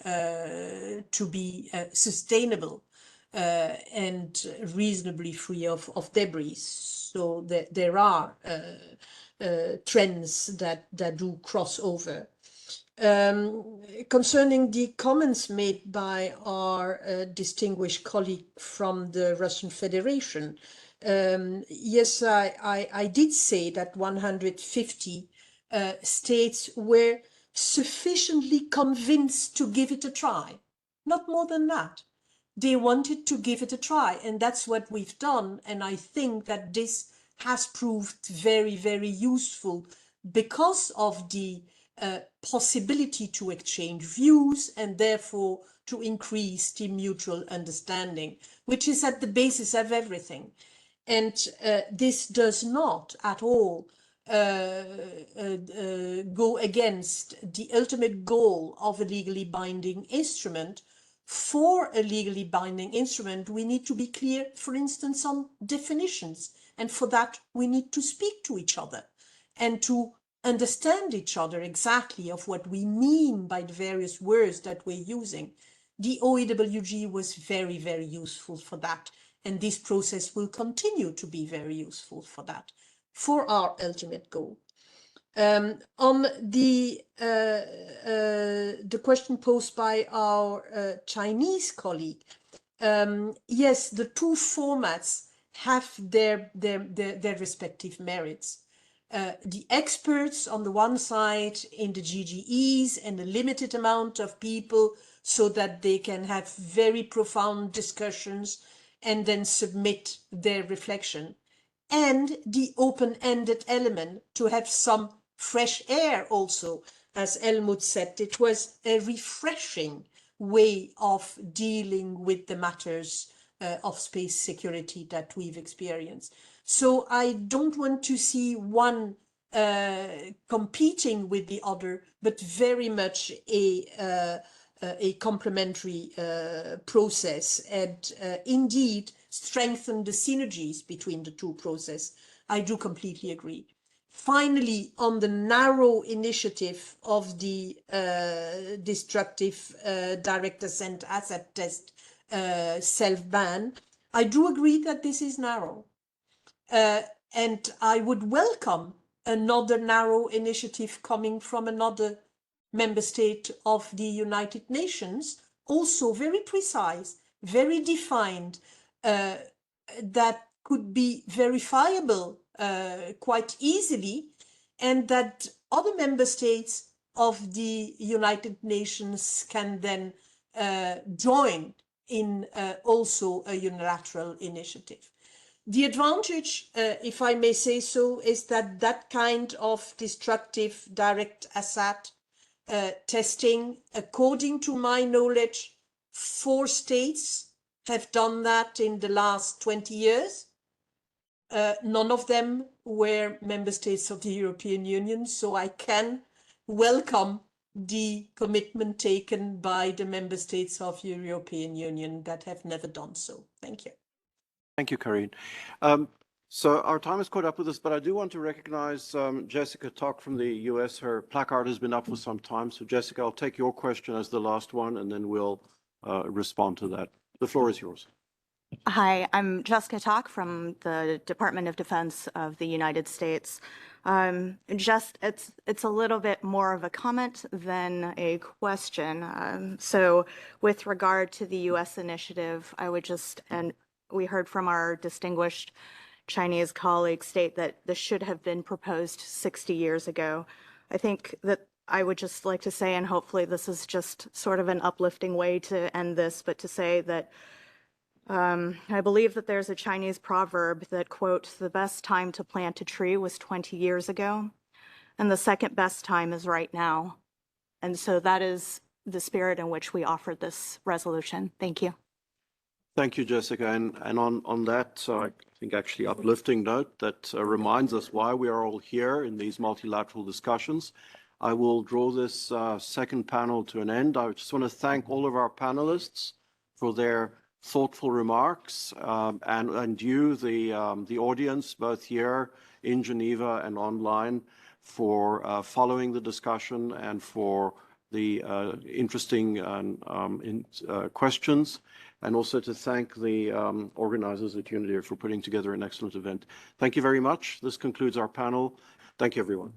to be sustainable and reasonably free of debris. So there are trends that do cross over. Concerning the comments made by our distinguished colleague from the Russian Federation, yes, I did say that 150 states were sufficiently convinced to give it a try. Not more than that. They wanted to give it a try, and that's what we've done. And I think that this has proved very, very useful because of the possibility to exchange views and therefore to increase the mutual understanding, which is at the basis of everything. And this does not at all go against the ultimate goal of a legally binding instrument. For a legally binding instrument, we need to be clear, for instance, on definitions. And for that, we need to speak to each other and to understand each other exactly of what we mean by the various words that we're using. The OEWG was very, very useful for that. And this process will continue to be very useful for that, for our ultimate goal. On the question posed by our Chinese colleague, yes, the two formats have their respective merits. The experts on the one side in the GGEs and a limited amount of people so that they can have very profound discussions and then submit their reflection. And the open-ended element to have some fresh air also. As Helmut said, it was a refreshing way of dealing with the matters of space security that we've experienced. So I don't want to see one competing with the other, but very much a a complementary process and indeed strengthen the synergies between the two processes. I do completely agree. Finally, on the narrow initiative of the destructive direct-ascent asset test self-ban, I do agree that this is narrow. And I would welcome another narrow initiative coming from another member state of the United Nations, also very precise, very defined, that could be verifiable quite easily, and that other member states of the United Nations can then join in also a unilateral initiative. The advantage, if I may say so, is that that kind of destructive direct-ascent testing, according to my knowledge, 4 states have done that in the last 20 years. None of them were member states of the European Union, so I can welcome the commitment taken by the member states of the European Union that have never done so. Thank you. Thank you, Karine. So our time is caught up with us, but I do want to recognize Jessica Tock from the US. Her placard has been up for some time. So Jessica, I'll take your question as the last one, and then we'll respond to that. The floor is yours. Hi, I'm Jessica Tock from the Department of Defense of the United States. It's a little bit more of a comment than a question. So with regard to the US initiative, I would just, and we heard from our distinguished Chinese colleagues state that this should have been proposed 60 years ago. I think that I would just like to say, and hopefully this is just sort of an uplifting way to end this, but to say that I believe that there's a Chinese proverb that, quote, the best time to plant a tree was 20 years ago, and the second best time is right now. And so that is the spirit in which we offered this resolution. Thank you. Thank you, Jessica. And on that, I think actually uplifting note that reminds us why we are all here in these multilateral discussions, I will draw this second panel to an end. I just want to thank all of our panelists for their thoughtful remarks, and you, the audience, both here in Geneva and online, for following the discussion and for the interesting questions, and also to thank the organizers at UNIDIR for putting together an excellent event. Thank you very much. This concludes our panel. Thank you, everyone.